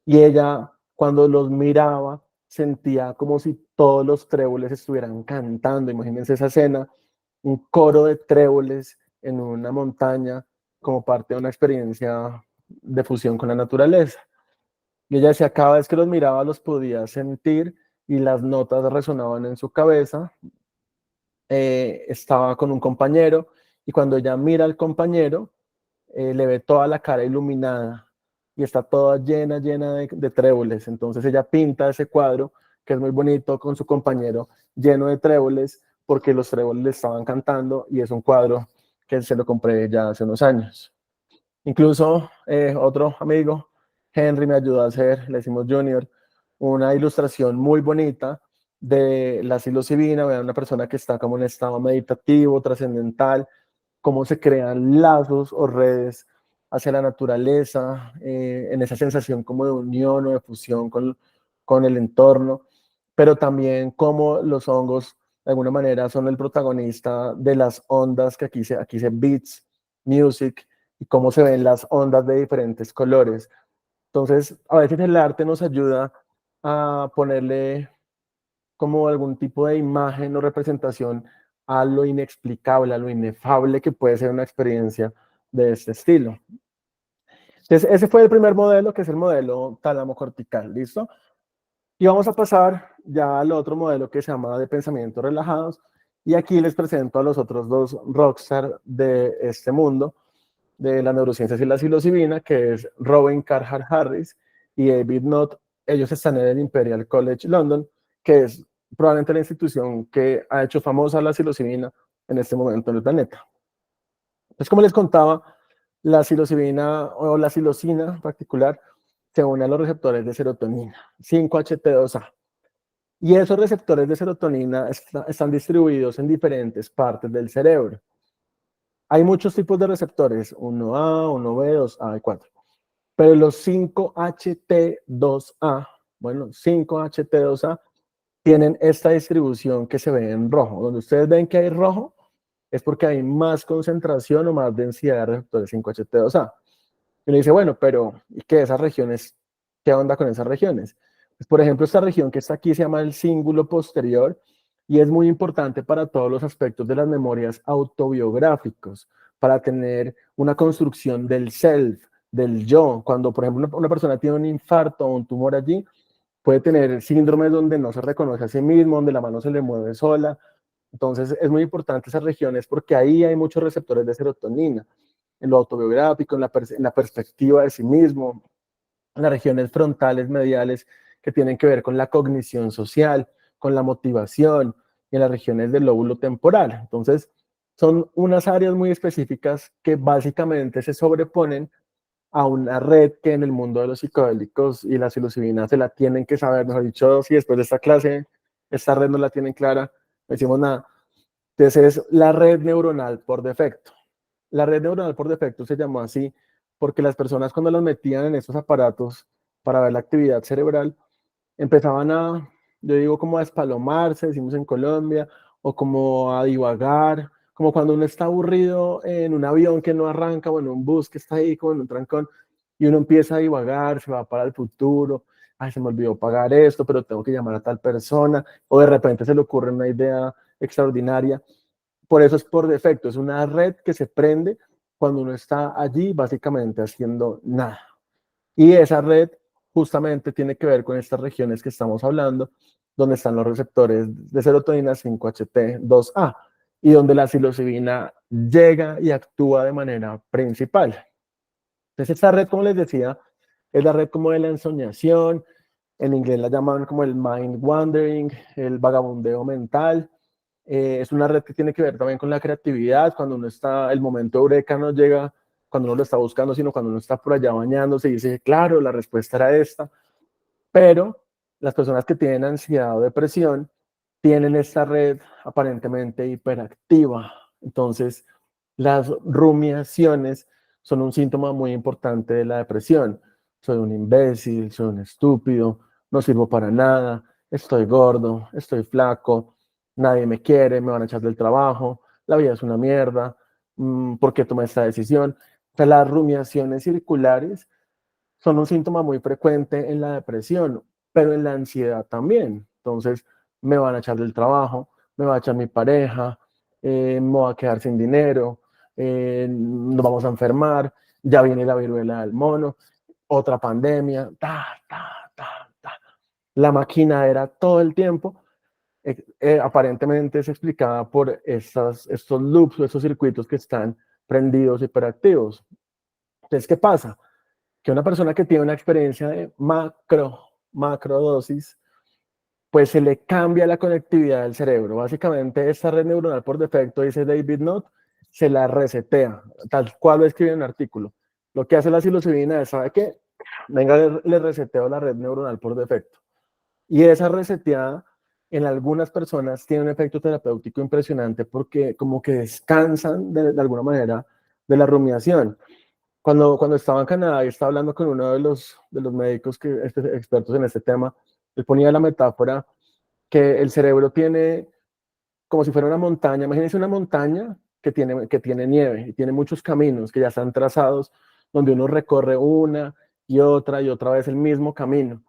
[SPEAKER 1] Y ella, cuando los miraba, sentía como si todos los tréboles estuvieran cantando. Imagínense esa escena, un coro de tréboles en una montaña como parte de una experiencia de fusión con la naturaleza. Y ella decía, cada vez que los miraba los podía sentir y las notas resonaban en su cabeza. Estaba con un compañero y cuando ella mira al compañero, le ve toda la cara iluminada y está toda llena, llena de tréboles. Entonces ella pinta ese cuadro, que es muy bonito, con su compañero lleno de tréboles, porque los tréboles le estaban cantando, y es un cuadro que se lo compré ya hace unos años. Incluso otro amigo, Henry, me ayudó a hacer, le decimos Junior, una ilustración muy bonita de la psilocibina, una persona que está como en estado meditativo, trascendental, cómo se crean lazos o redes hacia la naturaleza, en esa sensación como de unión o de fusión con el entorno, pero también cómo los hongos de alguna manera son el protagonista de las ondas, que aquí se beats, music, y cómo se ven las ondas de diferentes colores. Entonces, a veces el arte nos ayuda a ponerle como algún tipo de imagen o representación a lo inexplicable, a lo inefable que puede ser una experiencia de este estilo. Entonces, ese fue el primer modelo, que es el modelo tálamo cortical, ¿listo? Y vamos a pasar ya al otro modelo que se llama de pensamientos relajados, y aquí les presento a los otros dos rockstar de este mundo, de las neurociencias y la psilocibina, que es Robin Carhart Harris y David Nutt. Ellos están en el Imperial College London, que es probablemente la institución que ha hecho famosa la psilocibina en este momento en el planeta. Entonces, como les contaba, la psilocibina o la psilocina en particular se une a los receptores de serotonina, 5-HT2A. Y esos receptores de serotonina están distribuidos en diferentes partes del cerebro. Hay muchos tipos de receptores, 1A, 1B, 2A y 4. Pero los 5-HT2A, bueno, 5-HT2A tienen esta distribución que se ve en rojo. Donde ustedes ven que hay rojo, es porque hay más concentración o más densidad de receptores 5-HT2A. Y le dice, bueno, pero ¿y qué esas regiones? ¿Qué onda con esas regiones? Pues, por ejemplo, esta región que está aquí se llama el cíngulo posterior, y es muy importante para todos los aspectos de las memorias autobiográficos, para tener una construcción del self, del yo. Cuando, por ejemplo, una persona tiene un infarto o un tumor allí, puede tener síndromes donde no se reconoce a sí mismo, donde la mano se le mueve sola. Entonces, es muy importante esas regiones porque ahí hay muchos receptores de serotonina. en lo autobiográfico, en la perspectiva de sí mismo, en las regiones frontales mediales que tienen que ver con la cognición social, con la motivación, y en las regiones del lóbulo temporal. Entonces, son unas áreas muy específicas que básicamente se sobreponen a una red que en el mundo de los psicodélicos y la psilocibina se la tienen que saber, mejor dicho, si después de esta clase esta red no la tienen clara, no decimos nada. Entonces es la red neuronal por defecto. La red neuronal por defecto se llamó así porque las personas cuando las metían en estos aparatos para ver la actividad cerebral, empezaban a, yo digo como a espalomarse, decimos en Colombia, o como a divagar, como cuando uno está aburrido en un avión que no arranca, o en un bus que está ahí como en un trancón, y uno empieza a divagar, se va para el futuro, ay, se me olvidó pagar esto, pero tengo que llamar a tal persona, o de repente se le ocurre una idea extraordinaria. Por eso es por defecto, es una red que se prende cuando uno está allí básicamente haciendo nada. Y esa red justamente tiene que ver con estas regiones que estamos hablando, donde están los receptores de serotonina 5-HT2A y donde la psilocibina llega y actúa de manera principal. Entonces, esta red, como les decía, es la red como de la ensoñación, en inglés la llaman como el mind wandering, el vagabundeo mental. Es una red que tiene que ver también con la creatividad, cuando uno está, el momento eureka no llega cuando uno lo está buscando, sino cuando uno está por allá bañándose y dice, claro, la respuesta era esta. Pero las personas que tienen ansiedad o depresión tienen esta red aparentemente hiperactiva. Entonces, las rumiaciones son un síntoma muy importante de la depresión. Soy un imbécil, soy un estúpido, no sirvo para nada, estoy gordo, estoy flaco, nadie me quiere, me van a echar del trabajo, la vida es una mierda, ¿por qué tomé esta decisión? O sea, las rumiaciones circulares son un síntoma muy frecuente en la depresión, pero en la ansiedad también. Entonces, me van a echar del trabajo, me va a echar mi pareja, me voy a quedar sin dinero, nos vamos a enfermar, ya viene la viruela del mono, otra pandemia, ta. La máquina era todo el tiempo, aparentemente es explicada por estos loops, estos circuitos que están prendidos, hiperactivos. Entonces, ¿qué pasa? Que una persona que tiene una experiencia de macrodosis, pues se le cambia la conectividad del cerebro. Básicamente, esta red neuronal por defecto, dice David Nutt, se la resetea, tal cual lo escribe en un artículo. Lo que hace la psilocibina es, ¿sabe qué? Venga, le reseteo la red neuronal por defecto. Y esa reseteada, en algunas personas, tiene un efecto terapéutico impresionante porque como que descansan de alguna manera de la rumiación. Cuando estaba en Canadá y estaba hablando con uno de los médicos expertos en este tema, él ponía la metáfora que el cerebro tiene como si fuera una montaña. Imagínense una montaña que tiene nieve y tiene muchos caminos que ya están trazados, donde uno recorre una y otra vez el mismo camino.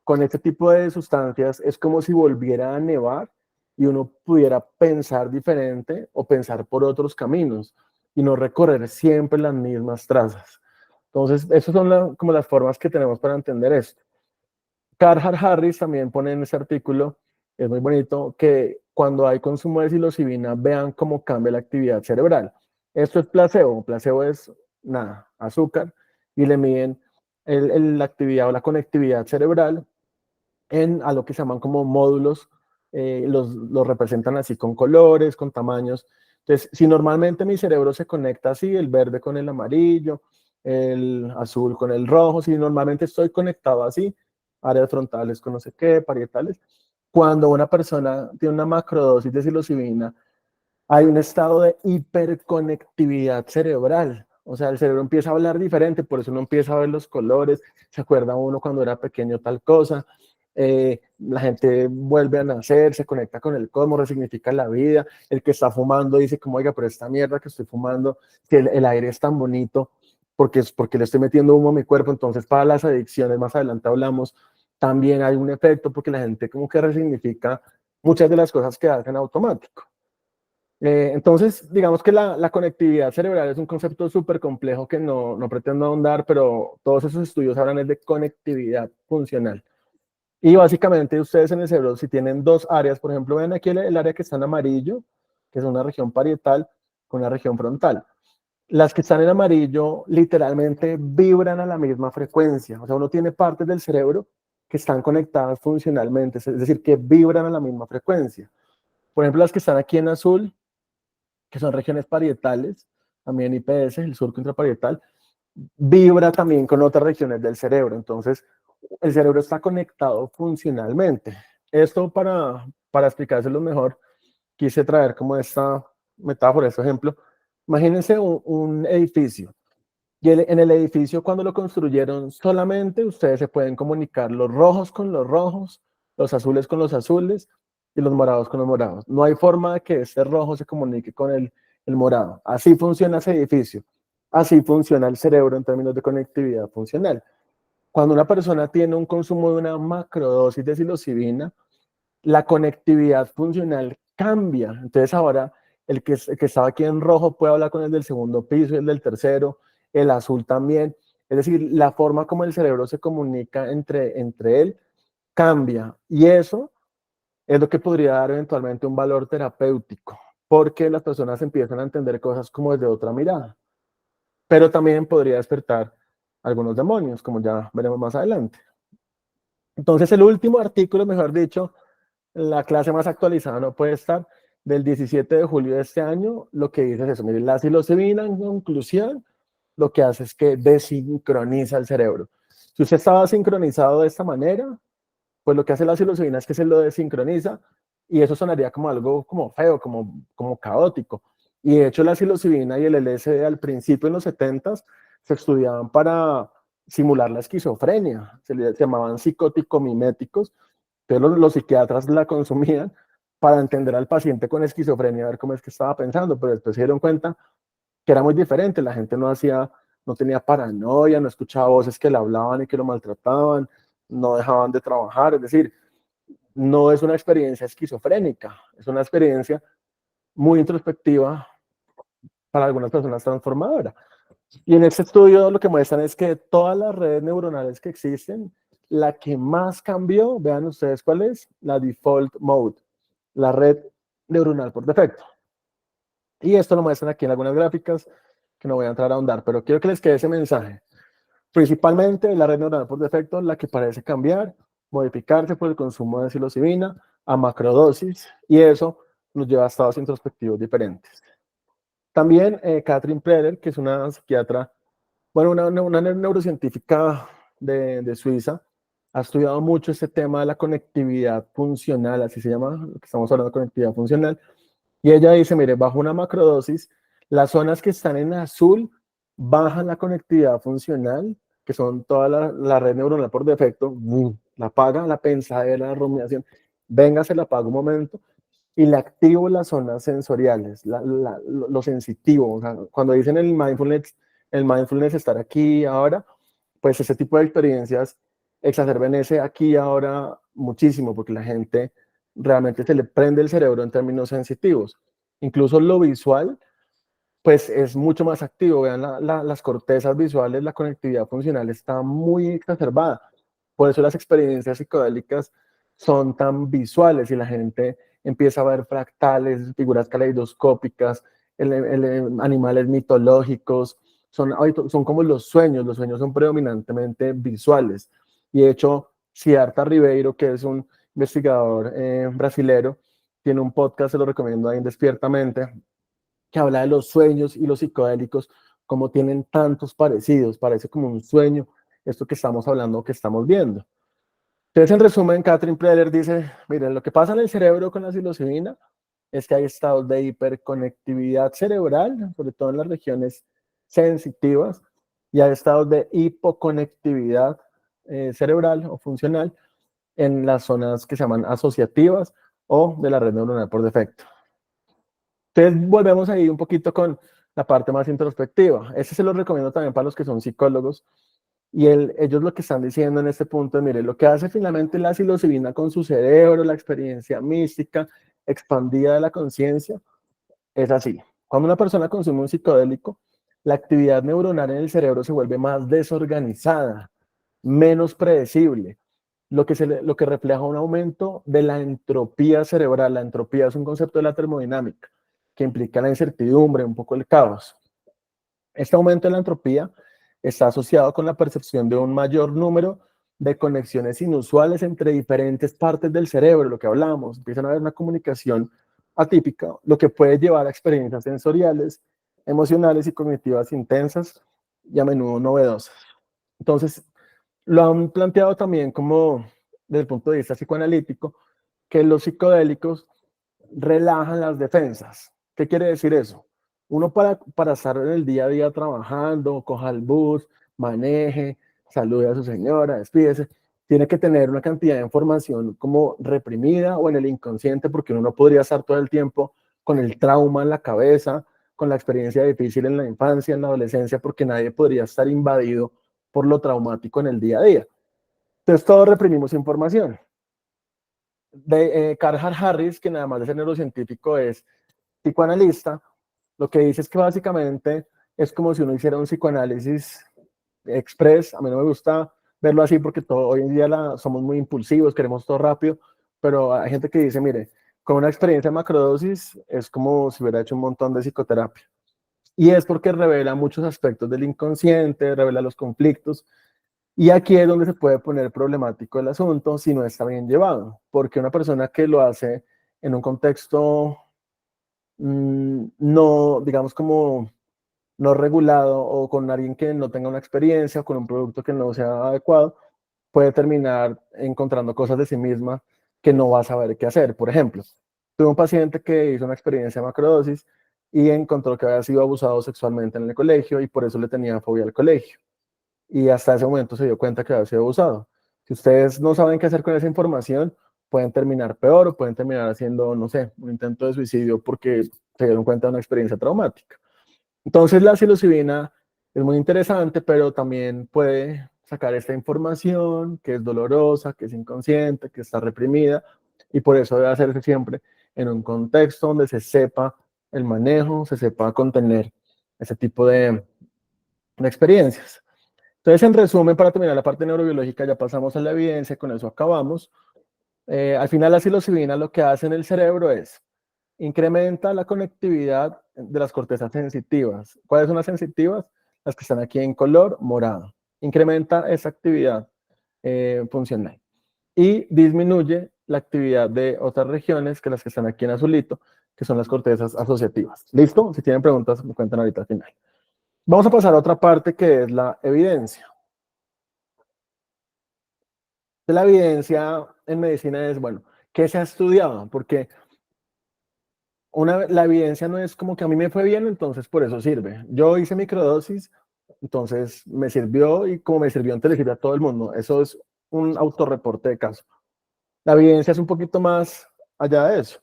[SPEAKER 1] Con este tipo de sustancias es como si volviera a nevar y uno pudiera pensar diferente o pensar por otros caminos y no recorrer siempre las mismas trazas. Entonces, esas son como las formas que tenemos para entender esto. Carhart Harris también pone en ese artículo, es muy bonito, que cuando hay consumo de psilocibina vean cómo cambia la actividad cerebral. Esto es placebo. Placebo es nada, azúcar, y le miden la actividad o la conectividad cerebral a lo que se llaman como módulos, los representan así con colores, con tamaños. Entonces, si normalmente mi cerebro se conecta así, el verde con el amarillo, el azul con el rojo, si normalmente estoy conectado así, áreas frontales con no sé qué, parietales, cuando una persona tiene una macrodosis de psilocibina, hay un estado de hiperconectividad cerebral. O sea, el cerebro empieza a hablar diferente, por eso uno empieza a ver los colores, se acuerda uno cuando era pequeño tal cosa, la gente vuelve a nacer, se conecta con el cosmos, resignifica la vida, el que está fumando dice como, oiga, pero esta mierda que estoy fumando, que el aire es tan bonito, porque le estoy metiendo humo a mi cuerpo. Entonces para las adicciones, más adelante hablamos, también hay un efecto porque la gente como que resignifica muchas de las cosas que hacen automático. Entonces, digamos que la conectividad cerebral es un concepto súper complejo que no pretendo ahondar, pero todos esos estudios hablan de conectividad funcional. Y básicamente ustedes en el cerebro, si tienen dos áreas, por ejemplo, ven aquí el área que está en amarillo, que es una región parietal con una región frontal. Las que están en amarillo literalmente vibran a la misma frecuencia. O sea, uno tiene partes del cerebro que están conectadas funcionalmente, es decir, que vibran a la misma frecuencia. Por ejemplo, las que están aquí en azul, que son regiones parietales, también IPS, el surco intraparietal, vibra también con otras regiones del cerebro. Entonces, el cerebro está conectado funcionalmente. Esto para explicárselo mejor, quise traer como esta metáfora, este ejemplo. Imagínense un edificio. Y en el edificio, cuando lo construyeron, solamente ustedes se pueden comunicar los rojos con los rojos, los azules con los azules y los morados con los morados. No hay forma de que este rojo se comunique con el morado. Así funciona ese edificio. Así funciona el cerebro en términos de conectividad funcional. Cuando una persona tiene un consumo de una macrodosis de psilocibina, la conectividad funcional cambia. Entonces ahora el que estaba aquí en rojo puede hablar con el del segundo piso y el del tercero, el azul también. Es decir, la forma como el cerebro se comunica entre él cambia. Y eso es lo que podría dar eventualmente un valor terapéutico, porque las personas empiezan a entender cosas como desde otra mirada. Pero también podría despertar algunos demonios, como ya veremos más adelante. Entonces, el último artículo, mejor dicho, la clase más actualizada no puede estar, del 17 de julio de este año, lo que dice es eso. Mire, la psilocibina, en conclusión, lo que hace es que desincroniza el cerebro. Si usted estaba sincronizado de esta manera, pues lo que hace la psilocibina es que se lo desincroniza y eso sonaría como algo como feo, como caótico. Y de hecho la psilocibina y el LSD al principio en los 70s se estudiaban para simular la esquizofrenia, se llamaban psicótico-miméticos, pero los psiquiatras la consumían para entender al paciente con esquizofrenia, a ver cómo es que estaba pensando, pero después se dieron cuenta que era muy diferente, la gente no tenía paranoia, no escuchaba voces que le hablaban y que lo maltrataban, no dejaban de trabajar, es decir, no es una experiencia esquizofrénica, es una experiencia muy introspectiva, para algunas personas transformadora. Y en este estudio lo que muestran es que todas las redes neuronales que existen, la que más cambió, vean ustedes cuál es, la default mode, la red neuronal por defecto. Y esto lo muestran aquí en algunas gráficas que no voy a entrar a ahondar, pero quiero que les quede ese mensaje. Principalmente la red neuronal por defecto, la que parece cambiar, modificarse por el consumo de psilocibina a macrodosis, y eso nos lleva a estados introspectivos diferentes. También Katrin Preder, que es una psiquiatra, bueno, una neurocientífica de Suiza, ha estudiado mucho este tema de la conectividad funcional, así se llama, lo que estamos hablando de conectividad funcional, y ella dice, mire, bajo una macrodosis, las zonas que están en azul bajan la conectividad funcional, que son toda la red neuronal por defecto, la apaga, la pensadera, la rumiación, venga, se la apaga un momento, y le activo las zonas sensoriales, lo sensitivo. O sea, cuando dicen el mindfulness estar aquí ahora, pues ese tipo de experiencias exacerben ese aquí y ahora muchísimo, porque la gente realmente se le prende el cerebro en términos sensitivos. Incluso lo visual, pues es mucho más activo. Vean las cortezas visuales, la conectividad funcional está muy exacerbada. Por eso las experiencias psicodélicas son tan visuales y la gente empieza a ver fractales, figuras caleidoscópicas, animales mitológicos, son como los sueños son predominantemente visuales. Y de hecho, Siddhartha Ribeiro, que es un investigador brasilero, tiene un podcast, se lo recomiendo ahí en Despiertamente, que habla de los sueños y los psicodélicos, como tienen tantos parecidos, parece como un sueño, esto que estamos hablando, que estamos viendo. Entonces, en resumen, Katrin Preller dice, miren, lo que pasa en el cerebro con la psilocibina es que hay estados de hiperconectividad cerebral, sobre todo en las regiones sensitivas, y hay estados de hipoconectividad cerebral o funcional en las zonas que se llaman asociativas o de la red neuronal por defecto. Entonces, volvemos ahí un poquito con la parte más introspectiva. Este se lo recomiendo también para los que son psicólogos. Y ellos lo que están diciendo en este punto es, mire, lo que hace finalmente la psilocibina con su cerebro, la experiencia mística, expandida de la conciencia, es así. Cuando una persona consume un psicodélico, la actividad neuronal en el cerebro se vuelve más desorganizada, menos predecible, lo que refleja un aumento de la entropía cerebral. La entropía es un concepto de la termodinámica que implica la incertidumbre, un poco el caos. Este aumento de la entropía está asociado con la percepción de un mayor número de conexiones inusuales entre diferentes partes del cerebro, lo que hablábamos. Empiezan a haber una comunicación atípica, lo que puede llevar a experiencias sensoriales, emocionales y cognitivas intensas y a menudo novedosas. Entonces, lo han planteado también como, desde el punto de vista psicoanalítico, que los psicodélicos relajan las defensas. ¿Qué quiere decir eso? Uno para estar en el día a día trabajando, coja el bus, maneje, salude a su señora, despídese, tiene que tener una cantidad de información como reprimida o en el inconsciente, porque uno no podría estar todo el tiempo con el trauma en la cabeza, con la experiencia difícil en la infancia, en la adolescencia, porque nadie podría estar invadido por lo traumático en el día a día. Entonces todos reprimimos información. Carl Harris, que nada más de ser neurocientífico es psicoanalista, lo que dice es que básicamente es como si uno hiciera un psicoanálisis express. A mí no me gusta verlo así porque hoy en día somos muy impulsivos, queremos todo rápido, pero hay gente que dice, mire, con una experiencia de macrodosis es como si hubiera hecho un montón de psicoterapia. Y es porque revela muchos aspectos del inconsciente, revela los conflictos, y aquí es donde se puede poner problemático el asunto si no está bien llevado, porque una persona que lo hace en un contexto no, digamos como no regulado o con alguien que no tenga una experiencia o con un producto que no sea adecuado, puede terminar encontrando cosas de sí misma que no va a saber qué hacer. Por ejemplo, tuve un paciente que hizo una experiencia de macrodosis y encontró que había sido abusado sexualmente en el colegio y por eso le tenía fobia al colegio. Y hasta ese momento se dio cuenta que había sido abusado. Si ustedes no saben qué hacer con esa información, pueden terminar peor o pueden terminar haciendo, no sé, un intento de suicidio porque se dieron cuenta de una experiencia traumática. Entonces la psilocibina es muy interesante, pero también puede sacar esta información que es dolorosa, que es inconsciente, que está reprimida, y por eso debe hacerse siempre en un contexto donde se sepa el manejo, se sepa contener ese tipo de experiencias. Entonces, en resumen, para terminar la parte neurobiológica, ya pasamos a la evidencia, con eso acabamos. Al final, la psilocibina lo que hace en el cerebro es incrementa la conectividad de las cortezas sensitivas. ¿Cuáles son las sensitivas? Las que están aquí en color morado. Incrementa esa actividad funcional y disminuye la actividad de otras regiones que las que están aquí en azulito, que son las cortezas asociativas. ¿Listo? Si tienen preguntas, me cuentan ahorita al final. Vamos a pasar a otra parte que es la evidencia. La evidencia en medicina es, bueno, ¿qué se ha estudiado? Porque la evidencia no es como que a mí me fue bien, entonces por eso sirve. Yo hice microdosis, entonces me sirvió y como me sirvió, entonces le sirve a todo el mundo. Eso es un autorreporte de caso. La evidencia es un poquito más allá de eso.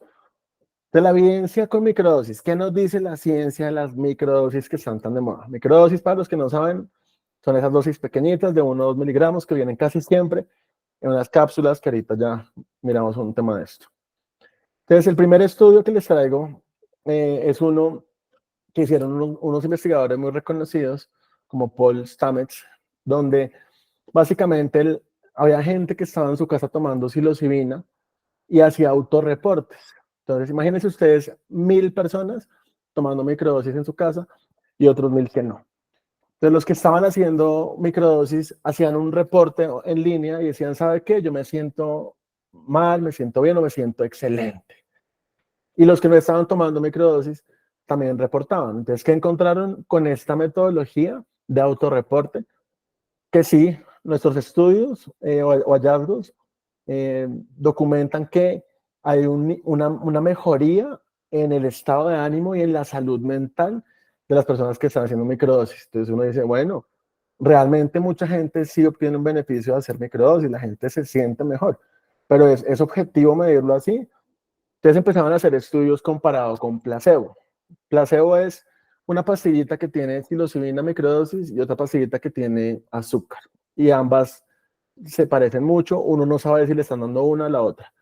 [SPEAKER 1] De la evidencia con microdosis, ¿qué nos dice la ciencia de las microdosis que están tan de moda? Microdosis, para los que no saben, son esas dosis pequeñitas de 1 o 2 miligramos que vienen casi siempre en unas cápsulas que ahorita ya miramos un tema de esto. Entonces, el primer estudio que les traigo es uno que hicieron unos investigadores muy reconocidos, como Paul Stamets, donde básicamente había gente que estaba en su casa tomando psilocibina y hacía autorreportes. Entonces, imagínense ustedes 1000 personas tomando microdosis en su casa y otros 1000 que no. Entonces, los que estaban haciendo microdosis hacían un reporte en línea y decían, ¿sabe qué? Yo me siento mal, me siento bien o me siento excelente. Y los que no estaban tomando microdosis también reportaban. Entonces, ¿qué encontraron con esta metodología de autorreporte? Que sí, nuestros estudios o hallazgos documentan que hay una mejoría en el estado de ánimo y en la salud mental de las personas que están haciendo microdosis. Entonces uno dice, bueno, realmente mucha gente sí obtiene un beneficio de hacer microdosis, la gente se siente mejor, pero es objetivo medirlo así. Entonces empezaban a hacer estudios comparados con placebo. Placebo es una pastillita que tiene psilocibina microdosis y otra pastillita que tiene azúcar. Y ambas se parecen mucho, uno no sabe si le están dando una a la otra.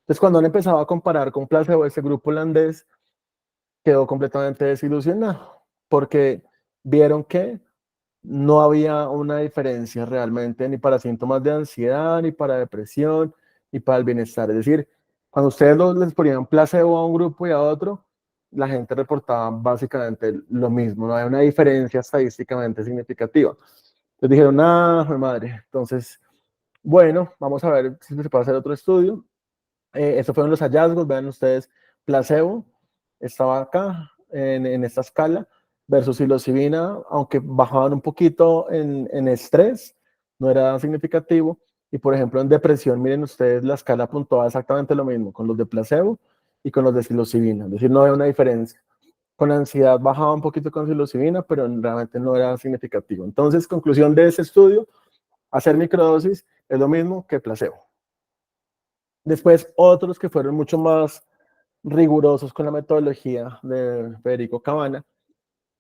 [SPEAKER 1] Entonces cuando han empezado a comparar con placebo, este grupo holandés quedó completamente desilusionado, porque vieron que no había una diferencia realmente ni para síntomas de ansiedad, ni para depresión, ni para el bienestar. Es decir, cuando ustedes les ponían placebo a un grupo y a otro, la gente reportaba básicamente lo mismo, no había una diferencia estadísticamente significativa. Entonces dijeron, ah, mi madre, entonces, bueno, vamos a ver si se puede hacer otro estudio. Estos fueron los hallazgos, vean ustedes, placebo estaba acá en esta escala versus psilocibina, aunque bajaban un poquito en estrés, no era significativo. Y por ejemplo, en depresión, miren ustedes, la escala puntuaba exactamente lo mismo con los de placebo y con los de psilocibina, es decir, no había una diferencia. Con ansiedad bajaba un poquito con psilocibina, pero realmente no era significativo. Entonces, conclusión de ese estudio, hacer microdosis es lo mismo que placebo. Después, otros que fueron mucho más rigurosos con la metodología de Federico Cabana,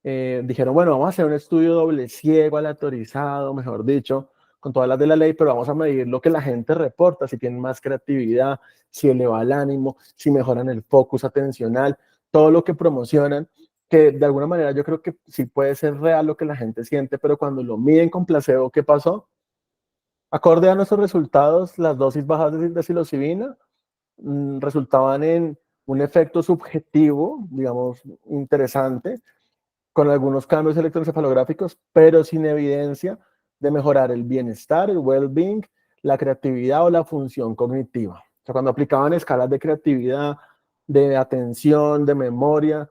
[SPEAKER 1] dijeron, bueno, vamos a hacer un estudio doble ciego, aleatorizado, mejor dicho, con todas las de la ley, pero vamos a medir lo que la gente reporta, si tienen más creatividad, si eleva el ánimo, si mejoran el focus atencional, todo lo que promocionan, que de alguna manera yo creo que sí puede ser real lo que la gente siente, pero cuando lo miden con placebo, ¿qué pasó? Acorde a nuestros resultados, las dosis bajas de psilocibina resultaban en un efecto subjetivo, digamos, interesante, con algunos cambios electroencefalográficos, pero sin evidencia de mejorar el bienestar, el well-being, la creatividad o la función cognitiva. O sea, cuando aplicaban escalas de creatividad, de atención, de memoria,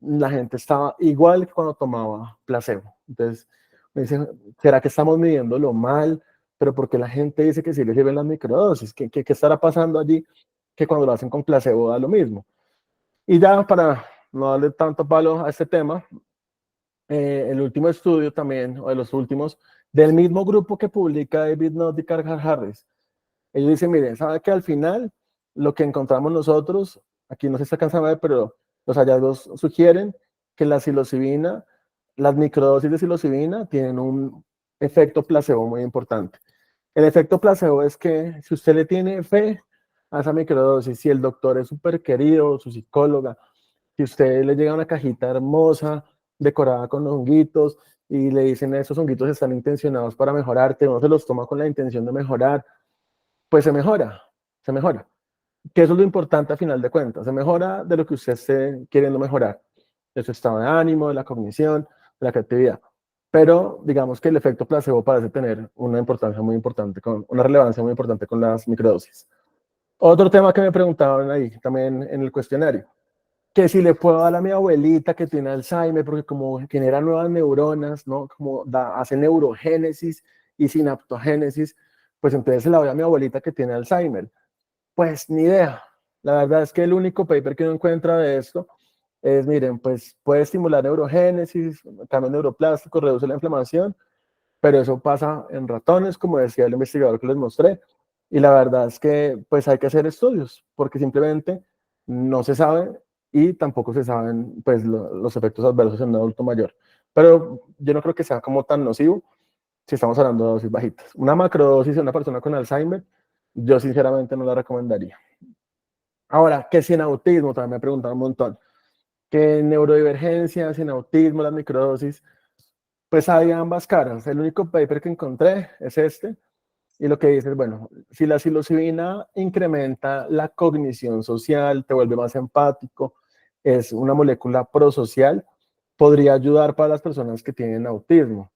[SPEAKER 1] la gente estaba igual que cuando tomaba placebo. Entonces, me dicen, ¿será que estamos midiéndolo mal? Pero porque la gente dice que sí le sirven las microdosis, ¿qué estará pasando allí? Que cuando lo hacen con placebo da lo mismo. Y ya para no darle tanto palo a este tema, el último estudio también, o de los últimos, del mismo grupo que publica David Nutt y Carl Harris, ellos dicen, miren, ¿sabe que al final lo que encontramos nosotros, aquí no se está cansando de ver, pero los hallazgos sugieren que la psilocibina, las microdosis de psilocibina tienen un efecto placebo muy importante. El efecto placebo es que si usted le tiene fe a esa microdosis, si el doctor es súper querido, su psicóloga, si usted le llega una cajita hermosa, decorada con honguitos, y le dicen esos honguitos están intencionados para mejorarte, uno se los toma con la intención de mejorar, pues se mejora, se mejora. Que eso es lo importante a final de cuentas, se mejora de lo que usted esté queriendo mejorar, de su estado de ánimo, de la cognición, de la creatividad. Pero digamos que el efecto placebo parece tener una importancia muy importante, una relevancia muy importante con las microdosis. Otro tema que me preguntaban ahí también en el cuestionario, que si le puedo dar a mi abuelita que tiene Alzheimer, porque como genera nuevas neuronas, ¿no? Como hace neurogénesis y sinaptogénesis, pues entonces se la doy a mi abuelita que tiene Alzheimer. Pues ni idea. La verdad es que el único paper que uno encuentra de esto es, miren, pues puede estimular neurogénesis, cambios neuroplásticos, reduce la inflamación, pero eso pasa en ratones, como decía el investigador que les mostré, y la verdad es que pues hay que hacer estudios, porque simplemente no se sabe y tampoco se saben pues los efectos adversos en un adulto mayor. Pero yo no creo que sea como tan nocivo si estamos hablando de dosis bajitas. Una macrodosis en una persona con Alzheimer, yo sinceramente no la recomendaría. Ahora, que si en autismo, también me preguntan un montón, que en neurodivergencia, si en autismo, las microdosis, pues hay ambas caras. El único paper que encontré es este, y lo que dice es, bueno, si la psilocibina incrementa la cognición social, te vuelve más empático, es una molécula prosocial, podría ayudar para las personas que tienen autismo.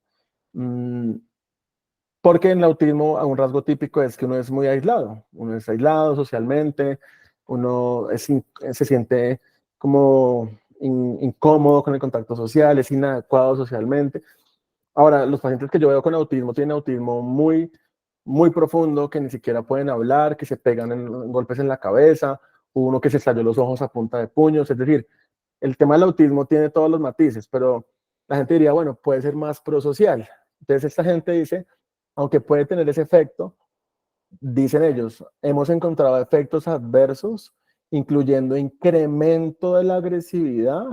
[SPEAKER 1] Porque en el autismo un rasgo típico es que uno es muy aislado, uno es aislado socialmente, se siente como incómodo con el contacto social, es inadecuado socialmente. Ahora, los pacientes que yo veo con autismo tienen autismo muy profundo, que ni siquiera pueden hablar, que se pegan en golpes en la cabeza, uno que se estalló los ojos a punta de puños, es decir, el tema del autismo tiene todos los matices, pero la gente diría, bueno, puede ser más prosocial. Entonces esta gente dice, aunque puede tener ese efecto, dicen ellos, hemos encontrado efectos adversos, incluyendo incremento de la agresividad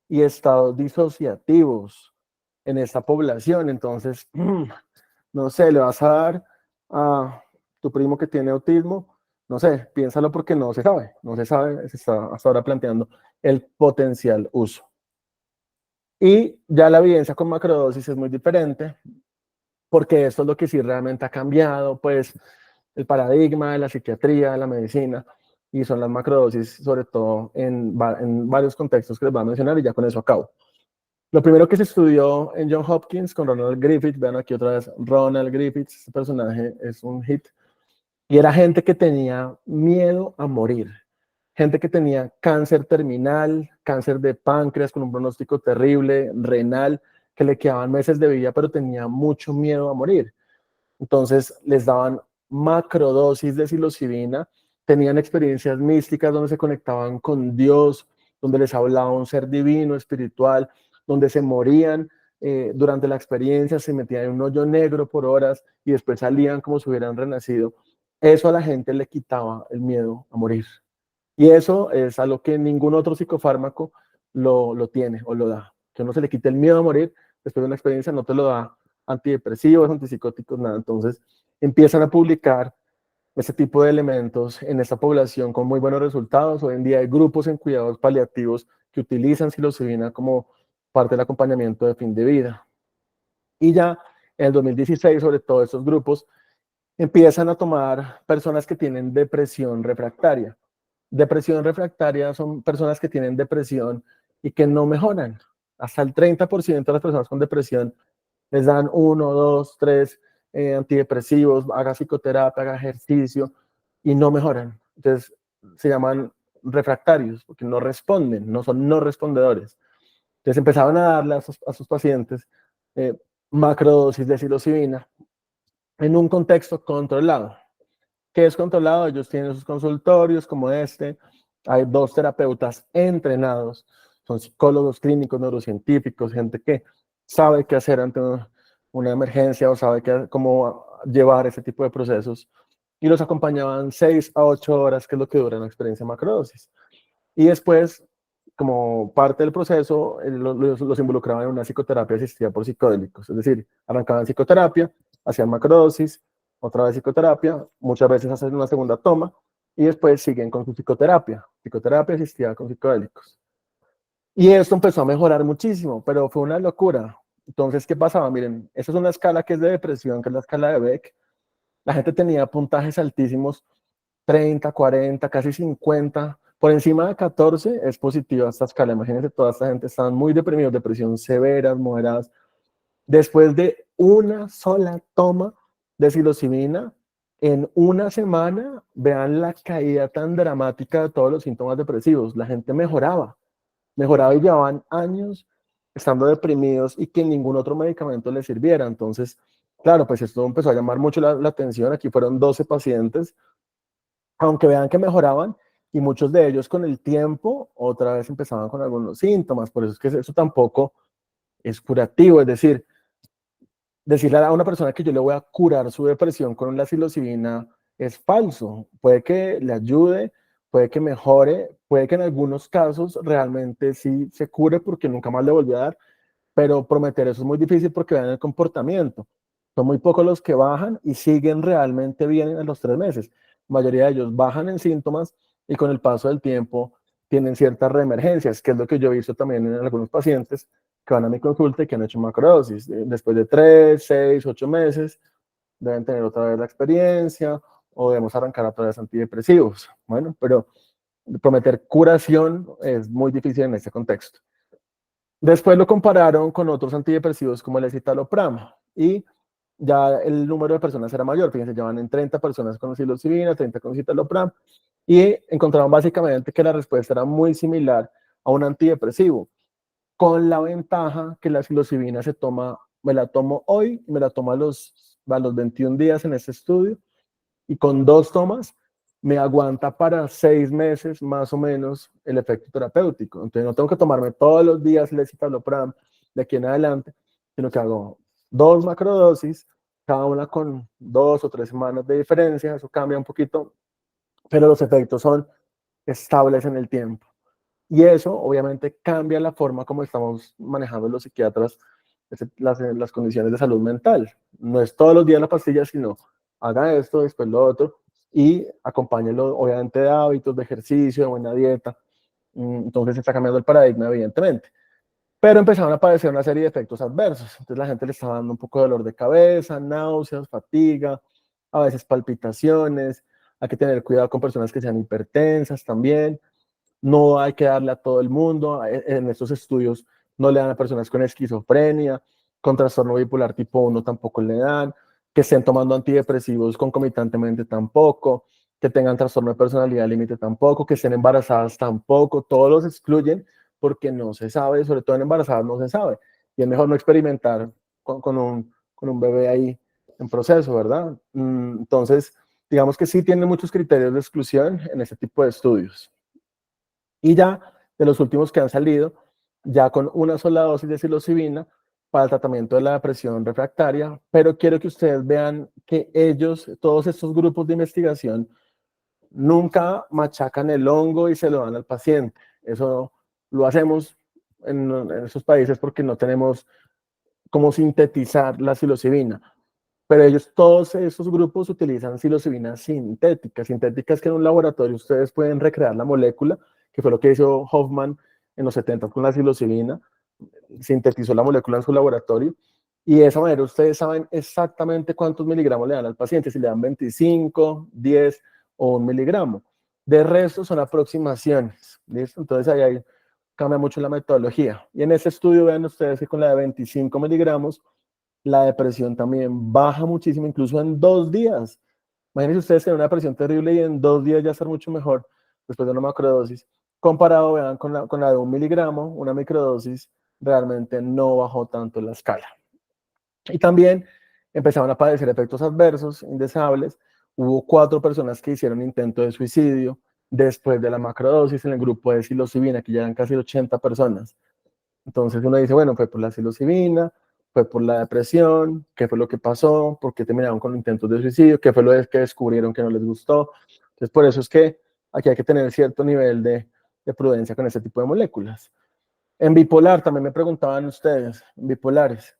[SPEAKER 1] y estados disociativos en esta población. Entonces, no sé, le vas a dar a tu primo que tiene autismo, no sé, piénsalo porque no se sabe, se está hasta ahora planteando el potencial uso. Y ya la evidencia con macrodosis es muy diferente, porque esto es lo que sí realmente ha cambiado, pues, el paradigma de la psiquiatría, de la medicina. y son las macrodosis, sobre todo en varios contextos que les voy a mencionar, y ya con eso acabo. Lo primero que se estudió en Johns Hopkins con Ronald Griffith, vean aquí otra vez, Ronald Griffith, este personaje es un hit, y era gente que tenía miedo a morir, gente que tenía cáncer terminal, cáncer de páncreas con un pronóstico terrible, renal, que le quedaban meses de vida, pero tenía mucho miedo a morir. Entonces les daban macrodosis de psilocibina, tenían experiencias místicas donde se conectaban con Dios, donde les hablaba un ser divino, espiritual, donde se morían durante la experiencia, se metían en un hoyo negro por horas y después salían como si hubieran renacido. Eso a la gente le quitaba el miedo a morir. Y eso es algo que ningún otro psicofármaco lo tiene o lo da. Que no se le quite el miedo a morir después de una experiencia, no te lo da antidepresivos, antipsicóticos, nada. Entonces empiezan a publicar ese tipo de elementos en esta población con muy buenos resultados. Hoy en día hay grupos en cuidados paliativos que utilizan psilocibina como parte del acompañamiento de fin de vida. Y ya en el 2016, sobre todo estos grupos, empiezan a tomar personas que tienen depresión refractaria. Depresión refractaria son personas que tienen depresión y que no mejoran. Hasta el 30% de las personas con depresión les dan 1, 2, 3 antidepresivos, haga psicoterapia, haga ejercicio y no mejoran. Entonces se llaman refractarios porque no responden, no son no respondedores. Entonces empezaban a darle a sus pacientes macrodosis de psilocibina en un contexto controlado. ¿Qué es controlado? Ellos tienen sus consultorios como este, hay 2 terapeutas entrenados, son psicólogos clínicos, neurocientíficos, gente que sabe qué hacer ante una emergencia o sabe cómo llevar ese tipo de procesos, y los acompañaban 6 a 8 horas, que es lo que dura una experiencia de macrodosis. Y después, como parte del proceso, los involucraban en una psicoterapia asistida por psicodélicos, es decir, arrancaban psicoterapia, hacían macrodosis, otra vez psicoterapia, muchas veces hacen una segunda toma y después siguen con su psicoterapia asistida con psicodélicos. Y esto empezó a mejorar muchísimo, pero fue una locura. Entonces, ¿qué pasaba? Miren, esa es una escala que es de depresión, que es la escala de Beck. La gente tenía puntajes altísimos, 30, 40, casi 50. Por encima de 14 es positiva esta escala. Imagínense, toda esta gente estaban muy deprimidos, depresión severas, moderadas. Después de una sola toma de psilocibina, en una semana, vean la caída tan dramática de todos los síntomas depresivos. La gente mejoraba y llevaban años estando deprimidos y que ningún otro medicamento les sirviera. Entonces, claro, pues esto empezó a llamar mucho la atención. Aquí fueron 12 pacientes, aunque vean que mejoraban, y muchos de ellos con el tiempo otra vez empezaban con algunos síntomas. Por eso es que eso tampoco es curativo, es decir, decirle a una persona que yo le voy a curar su depresión con la psilocibina es falso. Puede que le ayude, puede que mejore, puede que en algunos casos realmente sí se cure porque nunca más le volvió a dar, pero prometer eso es muy difícil porque vean el comportamiento. Son muy pocos los que bajan y siguen realmente bien en los 3 meses. La mayoría de ellos bajan en síntomas y con el paso del tiempo tienen ciertas reemergencias, que es lo que yo he visto también en algunos pacientes que van a mi consulta y que han hecho macrodosis. Después de 3, 6, 8 meses, deben tener otra vez la experiencia o debemos arrancar otra vez antidepresivos. Bueno, pero prometer curación es muy difícil en este contexto. Después lo compararon con otros antidepresivos como el escitalopram y ya el número de personas era mayor. Fíjense, llevan en 30 personas con psilocibina, 30 con escitalopram, y encontraron básicamente que la respuesta era muy similar a un antidepresivo, con la ventaja que la psilocibina se toma, me la tomo hoy y me la tomo a los 21 días en este estudio, y con 2 tomas me aguanta para 6 meses más o menos el efecto terapéutico. Entonces no tengo que tomarme todos los días el escitalopram de aquí en adelante, sino que hago 2 macrodosis, cada una con 2 o 3 semanas de diferencia. Eso cambia un poquito, pero los efectos son estables en el tiempo. Y eso obviamente cambia la forma como estamos manejando los psiquiatras las condiciones de salud mental. No es todos los días la pastilla, sino haga esto, después lo otro, y acompáñelo obviamente de hábitos, de ejercicio, de buena dieta. Entonces se está cambiando el paradigma, evidentemente. Pero empezaron a aparecer una serie de efectos adversos. Entonces la gente le estaba dando un poco de dolor de cabeza, náuseas, fatiga, a veces palpitaciones, hay que tener cuidado con personas que sean hipertensas también, no hay que darle a todo el mundo, en estos estudios no le dan a personas con esquizofrenia, con trastorno bipolar tipo 1 tampoco le dan, que estén tomando antidepresivos concomitantemente tampoco, que tengan trastorno de personalidad límite tampoco, que estén embarazadas tampoco, todos los excluyen porque no se sabe, sobre todo en embarazadas no se sabe, y es mejor no experimentar con un bebé ahí en proceso, ¿verdad? Entonces, digamos que sí tienen muchos criterios de exclusión en este tipo de estudios. Y ya de los últimos que han salido, ya con una sola dosis de psilocibina para el tratamiento de la depresión refractaria, pero quiero que ustedes vean que ellos, todos estos grupos de investigación, nunca machacan el hongo y se lo dan al paciente. Eso lo hacemos en esos países porque no tenemos cómo sintetizar la psilocibina. Pero ellos, todos esos grupos utilizan psilocibina sintética. Sintética es que en un laboratorio ustedes pueden recrear la molécula, que fue lo que hizo Hoffman en los 70 con la psilocibina, sintetizó la molécula en su laboratorio, y de esa manera ustedes saben exactamente cuántos miligramos le dan al paciente, si le dan 25, 10 o 1 miligramo. De resto son aproximaciones, ¿listo? Entonces ahí cambia mucho la metodología. Y en ese estudio vean ustedes que con la de 25 miligramos, la depresión también baja muchísimo, incluso en 2 días. Imagínense ustedes tener una depresión terrible y en 2 días ya estar mucho mejor después de una macrodosis. Comparado, vean, con la de 1 miligramo, una microdosis realmente no bajó tanto la escala. Y también empezaron a padecer efectos adversos indeseables. Hubo 4 personas que hicieron intento de suicidio después de la macrodosis en el grupo de psilocibina, que ya eran casi 80 personas. Entonces uno dice, bueno, fue por la psilocibina, fue por la depresión, qué fue lo que pasó, por qué terminaron con intentos de suicidio, qué fue lo que descubrieron que no les gustó. Entonces por eso es que aquí hay que tener cierto nivel de prudencia con este tipo de moléculas. En bipolar, también me preguntaban ustedes, bipolares,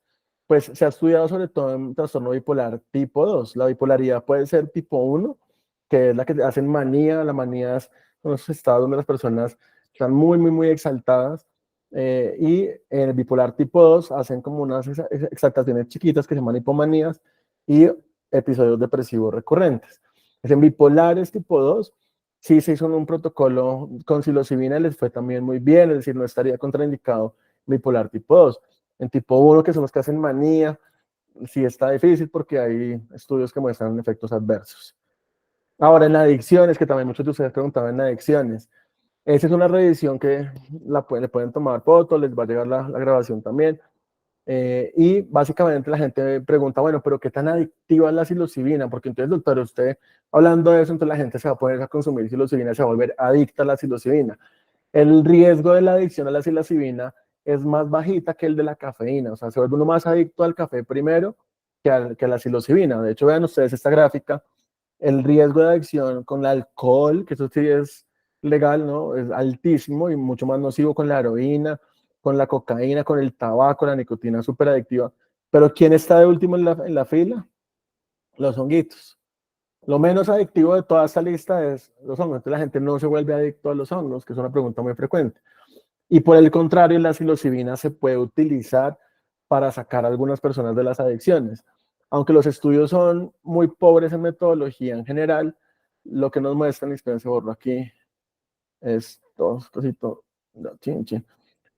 [SPEAKER 1] pues se ha estudiado sobre todo en trastorno bipolar tipo 2. La bipolaridad puede ser tipo 1, que es la que hacen manía. La manía es unos estados donde las personas están muy, muy, muy exaltadas. Y en el bipolar tipo 2 hacen como unas exaltaciones chiquitas que se llaman hipomanías y episodios depresivos recurrentes. Es en bipolares tipo 2 sí se hizo un protocolo con psilocibina, les fue también muy bien, es decir, no estaría contraindicado bipolar tipo 2. En tipo 1, que son los que hacen manía, sí está difícil porque hay estudios que muestran efectos adversos. Ahora, en adicciones, que también muchos de ustedes preguntaban en adicciones, esa es una revisión que le pueden tomar fotos, les va a llegar la grabación también. Y básicamente la gente pregunta, bueno, pero ¿qué tan adictiva es la psilocibina? Porque entonces, doctor, usted hablando de eso, entonces la gente se va a poner a consumir psilocibina, se va a volver adicta a la psilocibina. El riesgo de la adicción a la psilocibina es más bajita que el de la cafeína, o sea, se vuelve uno más adicto al café primero que a la psilocibina. De hecho, vean ustedes esta gráfica, el riesgo de adicción con el alcohol, que eso sí es legal, ¿no? Es altísimo y mucho más nocivo con la heroína, con la cocaína, con el tabaco, la nicotina súper adictiva. Pero ¿quién está de último en la fila? Los honguitos. Lo menos adictivo de toda esta lista es los hongos. Entonces la gente no se vuelve adicto a los hongos, que es una pregunta muy frecuente. Y por el contrario, la psilocibina se puede utilizar para sacar a algunas personas de las adicciones. Aunque los estudios son muy pobres en metodología en general, lo que nos muestran, y espérense, borro aquí, es dos cositos, no, chin, chin.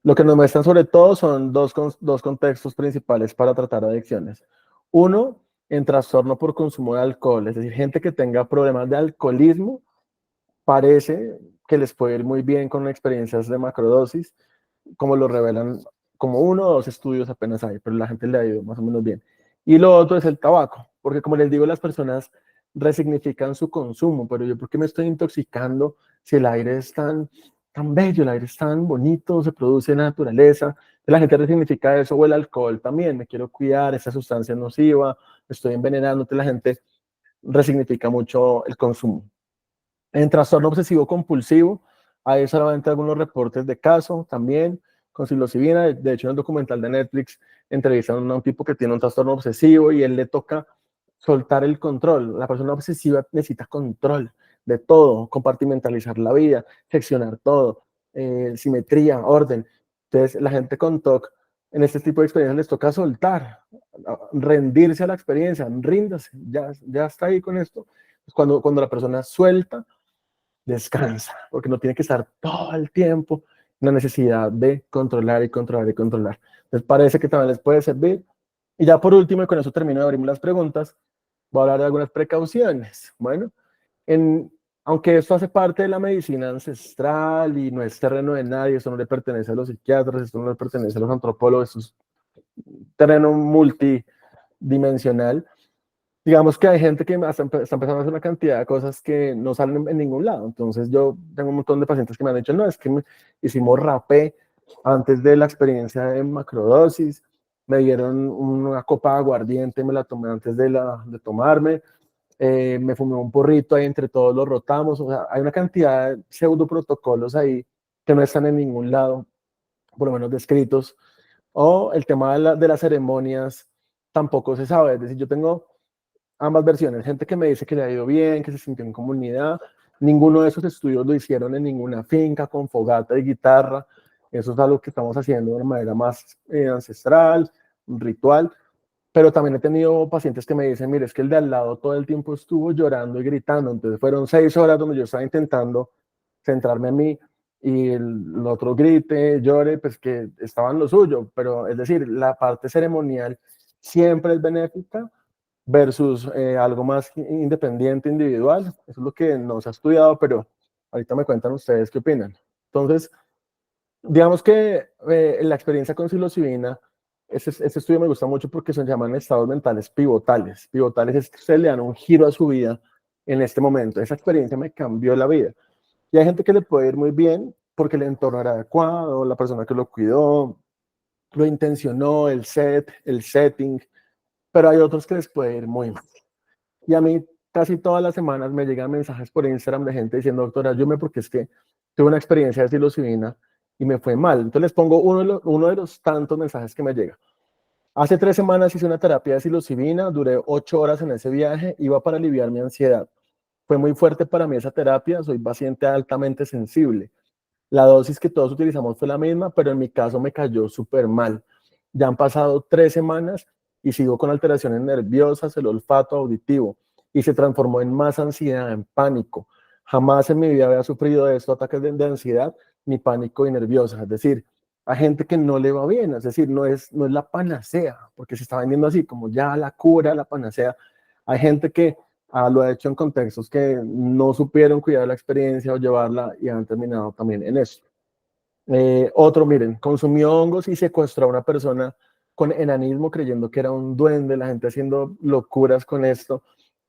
[SPEAKER 1] Lo que nos muestran sobre todo son dos contextos principales para tratar adicciones. Uno, en trastorno por consumo de alcohol, es decir, gente que tenga problemas de alcoholismo, parece que les puede ir muy bien con experiencias de macrodosis, como lo revelan, como 1 o 2 estudios apenas hay, pero la gente le ha ido más o menos bien. Y lo otro es el tabaco, porque como les digo, las personas resignifican su consumo, pero yo, ¿por qué me estoy intoxicando si el aire es tan bello, el aire es tan bonito, se produce en la naturaleza? La gente resignifica eso, o el alcohol también, me quiero cuidar, esa sustancia es nociva, me estoy envenenando, entonces la gente resignifica mucho el consumo. En trastorno obsesivo compulsivo, hay solamente algunos reportes de caso también con psilocibina. De hecho, en el documental de Netflix entrevistan a un tipo que tiene un trastorno obsesivo y él le toca soltar el control. La persona obsesiva necesita control de todo, compartimentalizar la vida, seccionar todo, simetría, orden. Entonces, la gente con TOC en este tipo de experiencias les toca soltar, rendirse a la experiencia, ríndase, ya está ahí con esto. Cuando la persona suelta, descansa, porque no tiene que estar todo el tiempo en la necesidad de controlar y controlar y controlar. Entonces parece que también les puede servir. Y ya por último, y con eso termino de abrirme las preguntas, voy a hablar de algunas precauciones. Bueno, en, aunque esto hace parte de la medicina ancestral y no es terreno de nadie, esto no le pertenece a los psiquiatras, esto no le pertenece a los antropólogos, esto es terreno multidimensional. Digamos que hay gente que está empezando a hacer una cantidad de cosas que no salen en ningún lado. Entonces yo tengo un montón de pacientes que me han dicho, no, es que hicimos rapé antes de la experiencia de macrodosis, me dieron una copa de aguardiente, me la tomé antes de tomarme, me fumé un porrito ahí, entre todos los rotamos. O sea, hay una cantidad de pseudo protocolos ahí que no están en ningún lado, por lo menos descritos. O el tema de las ceremonias tampoco se sabe. Es decir, yo tengo ambas versiones, gente que me dice que le ha ido bien, que se sintió en comunidad. Ninguno de esos estudios lo hicieron en ninguna finca con fogata y guitarra. Eso es algo que estamos haciendo de una manera más ancestral, ritual. Pero también he tenido pacientes que me dicen, mire, es que el de al lado todo el tiempo estuvo llorando y gritando. Entonces fueron 6 horas donde yo estaba intentando centrarme en mí y el otro grite, llore, pues que estaba en lo suyo. Pero es decir, la parte ceremonial siempre es benéfica versus algo más independiente, individual. Eso es lo que no se ha estudiado, pero ahorita me cuentan ustedes qué opinan. Entonces, digamos que la experiencia con psilocibina, ese estudio me gusta mucho porque se llaman estados mentales pivotales. Pivotales es que ustedes le dan un giro a su vida en este momento. Esa experiencia me cambió la vida. Y hay gente que le puede ir muy bien porque el entorno era adecuado, la persona que lo cuidó, lo intencionó, el setting, pero hay otros que les puede ir muy mal. Y a mí casi todas las semanas me llegan mensajes por Instagram de gente diciendo, doctora, ayúdame porque es que tuve una experiencia de psilocibina y me fue mal. Entonces les pongo uno de los tantos mensajes que me llega. Hace 3 semanas hice una terapia de psilocibina, duré 8 horas en ese viaje, iba para aliviar mi ansiedad. Fue muy fuerte para mí esa terapia, soy paciente altamente sensible. La dosis que todos utilizamos fue la misma, pero en mi caso me cayó súper mal. Ya han pasado 3 semanas y sigo con alteraciones nerviosas, el olfato auditivo, y se transformó en más ansiedad, en pánico. Jamás en mi vida había sufrido de estos ataques de ansiedad, ni pánico y nerviosa. Es decir, a gente que no le va bien, es decir, no es la panacea, porque se está vendiendo así, como ya la cura, la panacea. Hay gente que lo ha hecho en contextos que no supieron cuidar la experiencia o llevarla y han terminado también en eso. Otro, miren, consumió hongos y secuestró a una persona con enanismo creyendo que era un duende, la gente haciendo locuras con esto.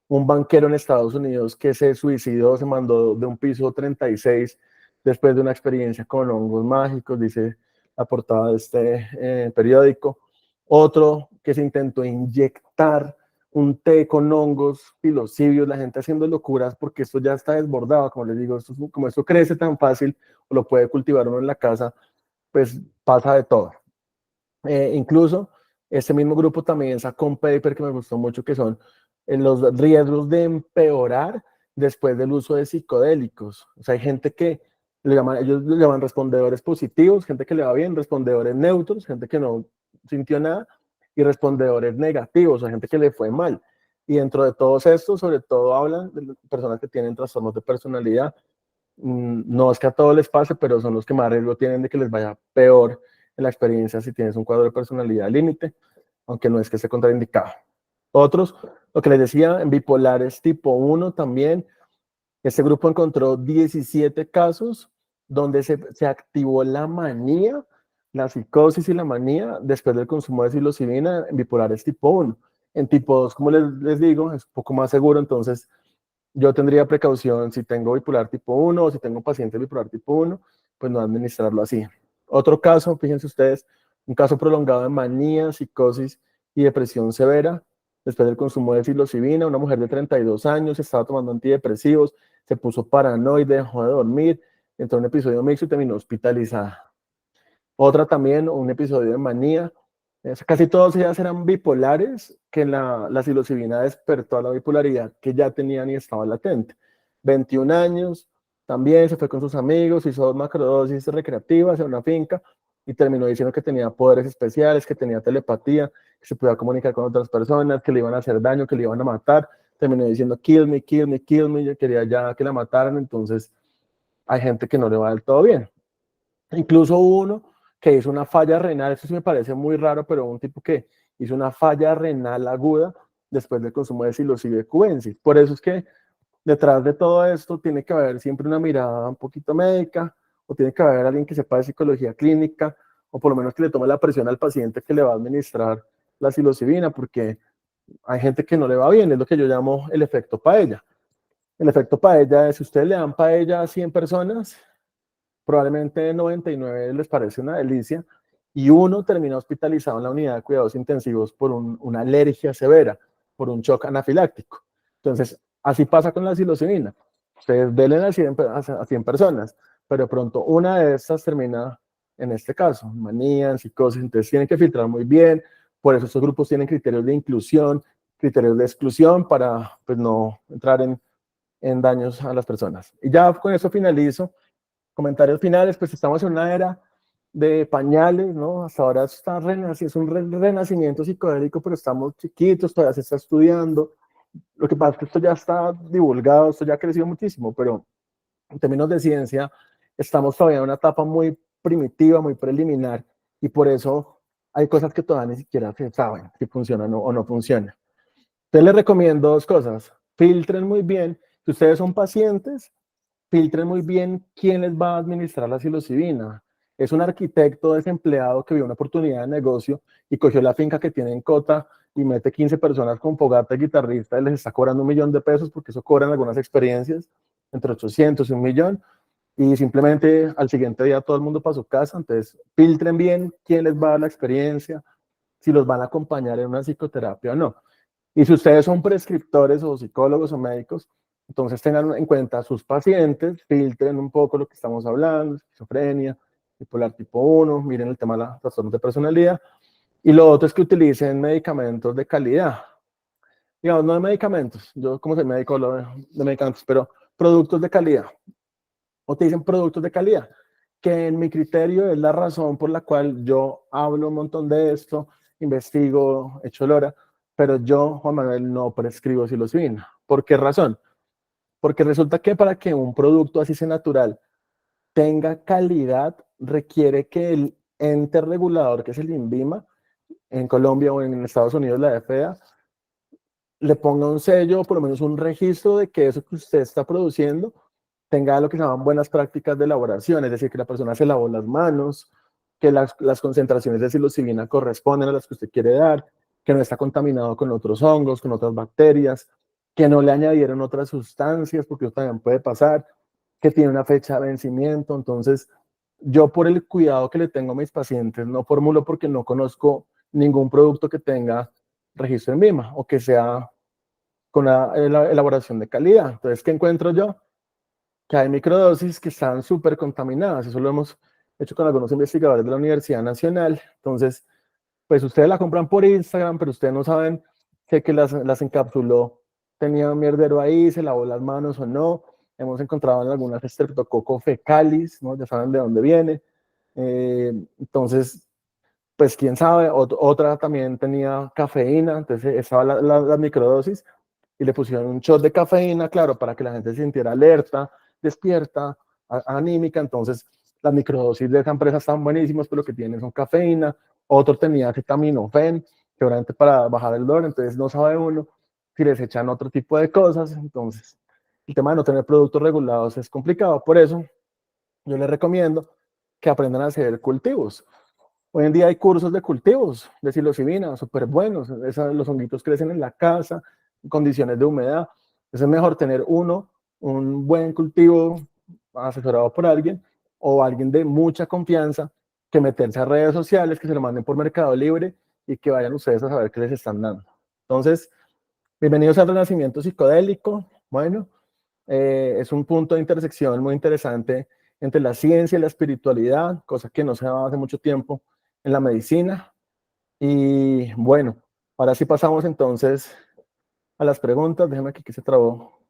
[SPEAKER 1] Un banquero en Estados Unidos que se suicidó, se mandó de un piso 36 después de una experiencia con hongos mágicos, dice la portada de este periódico. Otro que se intentó inyectar un té con hongos, psilocibios, la gente haciendo locuras porque esto ya está desbordado, como les digo, como esto crece tan fácil, o lo puede cultivar uno en la casa, pues pasa de todo. Incluso este mismo grupo también sacó un paper que me gustó mucho, que son los riesgos de empeorar después del uso de psicodélicos. O sea, hay gente que ellos le llaman respondedores positivos, gente que le va bien, respondedores neutros, gente que no sintió nada, y respondedores negativos, o sea, gente que le fue mal. Y dentro de todos estos, sobre todo hablan de personas que tienen trastornos de personalidad. No es que a todos les pase, pero son los que más riesgo tienen de que les vaya peor en la experiencia si tienes un cuadro de personalidad límite, aunque no es que esté contraindicado. Otros, lo que les decía, en bipolares tipo 1 también, este grupo encontró 17 casos donde se activó la manía, la psicosis y la manía después del consumo de psilocibina en bipolares tipo 1. En tipo 2, como les digo, es un poco más seguro, entonces yo tendría precaución si tengo bipolar tipo 1 o si tengo paciente bipolar tipo 1, pues no administrarlo así. Otro caso, fíjense ustedes, un caso prolongado de manía, psicosis y depresión severa después del consumo de psilocibina. Una mujer de 32 años estaba tomando antidepresivos, se puso paranoide, dejó de dormir, entró en un episodio mixto y terminó hospitalizada. Otra también, un episodio de manía. Casi todos ellas eran bipolares, que la psilocibina despertó a la bipolaridad que ya tenían y estaba latente. 21 años, también se fue con sus amigos, hizo 2 macrodosis recreativas en una finca y terminó diciendo que tenía poderes especiales, que tenía telepatía, que se podía comunicar con otras personas, que le iban a hacer daño, que le iban a matar. terminé diciendo kill me, kill me, kill me, yo quería ya que la mataran, entonces hay gente que no le va del todo bien. Incluso uno que hizo una falla renal, eso sí me parece muy raro, pero un tipo que hizo una falla renal aguda después del consumo de psilocibe cubensis. Por eso es que detrás de todo esto tiene que haber siempre una mirada un poquito médica, o tiene que haber alguien que sepa de psicología clínica, o por lo menos que le tome la presión al paciente que le va a administrar la psilocibina, porque hay gente que no le va bien, es lo que yo llamo el efecto paella. El efecto paella es, si ustedes le dan paella a 100 personas, probablemente 99 les parece una delicia, y uno termina hospitalizado en la unidad de cuidados intensivos por una alergia severa, por un shock anafiláctico. Entonces, así pasa con la psilocibina. Ustedes velen a 100 personas, pero de pronto una de estas termina, en este caso, en manía, en psicosis, entonces tienen que filtrar muy bien, por eso estos grupos tienen criterios de inclusión, criterios de exclusión, para pues, no entrar en daños a las personas. Y ya con eso finalizo. Comentarios finales, pues estamos en una era de pañales, ¿no? Hasta ahora está es un renacimiento psicodélico, pero estamos chiquitos, todavía se está estudiando. Lo que pasa es que esto ya está divulgado, esto ya ha crecido muchísimo, pero en términos de ciencia estamos todavía en una etapa muy primitiva, muy preliminar, y por eso hay cosas que todavía ni siquiera se saben si funcionan o no funcionan. Entonces les recomiendo dos cosas. Filtren muy bien. Si ustedes son pacientes, filtren muy bien quién les va a administrar la psilocibina. Es un arquitecto desempleado que vio una oportunidad de negocio y cogió la finca que tiene en Cota y mete 15 personas con fogata y guitarrista y les está cobrando $1.000.000, porque eso cobran algunas experiencias, entre 800 y 1.000.000, y simplemente al siguiente día todo el mundo para su casa. Entonces, filtren bien quién les va a dar la experiencia, si los van a acompañar en una psicoterapia o no. Y si ustedes son prescriptores o psicólogos o médicos, entonces tengan en cuenta a sus pacientes, filtren un poco lo que estamos hablando, esquizofrenia, bipolar tipo 1, miren el tema de los trastornos de personalidad. Y lo otro es que utilicen medicamentos de calidad. Digamos, no de medicamentos, yo como soy médico hablo de medicamentos, pero productos de calidad. Utilicen productos de calidad, que en mi criterio es la razón por la cual yo hablo un montón de esto, investigo, echo lora, pero yo, Juan Manuel, no prescribo psilocibina. ¿Por qué razón? Porque resulta que para que un producto así sea natural tenga calidad, requiere que el ente regulador, que es el INVIMA, en Colombia o en Estados Unidos la FDA, le ponga un sello, o por lo menos un registro de que eso que usted está produciendo tenga lo que se llaman buenas prácticas de elaboración, es decir, que la persona se lavó las manos, que las concentraciones de psilocibina corresponden a las que usted quiere dar, que no está contaminado con otros hongos, con otras bacterias, que no le añadieron otras sustancias, porque eso también puede pasar, que tiene una fecha de vencimiento. Entonces, yo por el cuidado que le tengo a mis pacientes, no formulo porque no conozco ningún producto que tenga registro en VIMA o que sea con la elaboración de calidad. Entonces, ¿qué encuentro yo? Que hay microdosis que están súper contaminadas. Eso lo hemos hecho con algunos investigadores de la Universidad Nacional. Entonces, pues ustedes la compran por Instagram, pero ustedes no saben si que las encapsuló, tenía un mierdero ahí, se lavó las manos o no. Hemos encontrado en algunas Streptococcus fecalis, ¿no? Ya saben de dónde viene. Entonces, pues quién sabe. Otra también tenía cafeína, entonces estaba la microdosis y le pusieron un shot de cafeína, claro, para que la gente se sintiera alerta, despierta, anímica. Entonces, las microdosis de esa empresa están buenísimas, pero lo que tienen son cafeína. Otro tenía acetaminofén, seguramente para bajar el dolor. Entonces, no sabe uno si les echan otro tipo de cosas. Entonces, el tema de no tener productos regulados es complicado. Por eso, yo les recomiendo que aprendan a hacer cultivos. Hoy en día hay cursos de cultivos de psilocibina súper buenos. Los honguitos crecen en la casa, en condiciones de humedad. Es mejor tener un buen cultivo asesorado por alguien o alguien de mucha confianza, que meterse a redes sociales, que se lo manden por Mercado Libre y que vayan ustedes a saber qué les están dando. Entonces, bienvenidos al Renacimiento Psicodélico. Bueno, es un punto de intersección muy interesante entre la ciencia y la espiritualidad, cosa que no se daba hace mucho tiempo en la medicina. Y bueno, ahora sí pasamos entonces a las preguntas. Déjame aquí que se trabó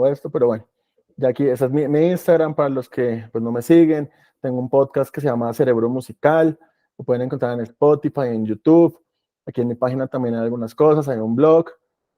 [SPEAKER 1] esto, pero bueno, ya aquí, esa es mi Instagram para los que pues no me siguen. Tengo un podcast que se llama Cerebro Musical, lo pueden encontrar en Spotify, en YouTube. Aquí en mi página también hay algunas cosas, hay un blog.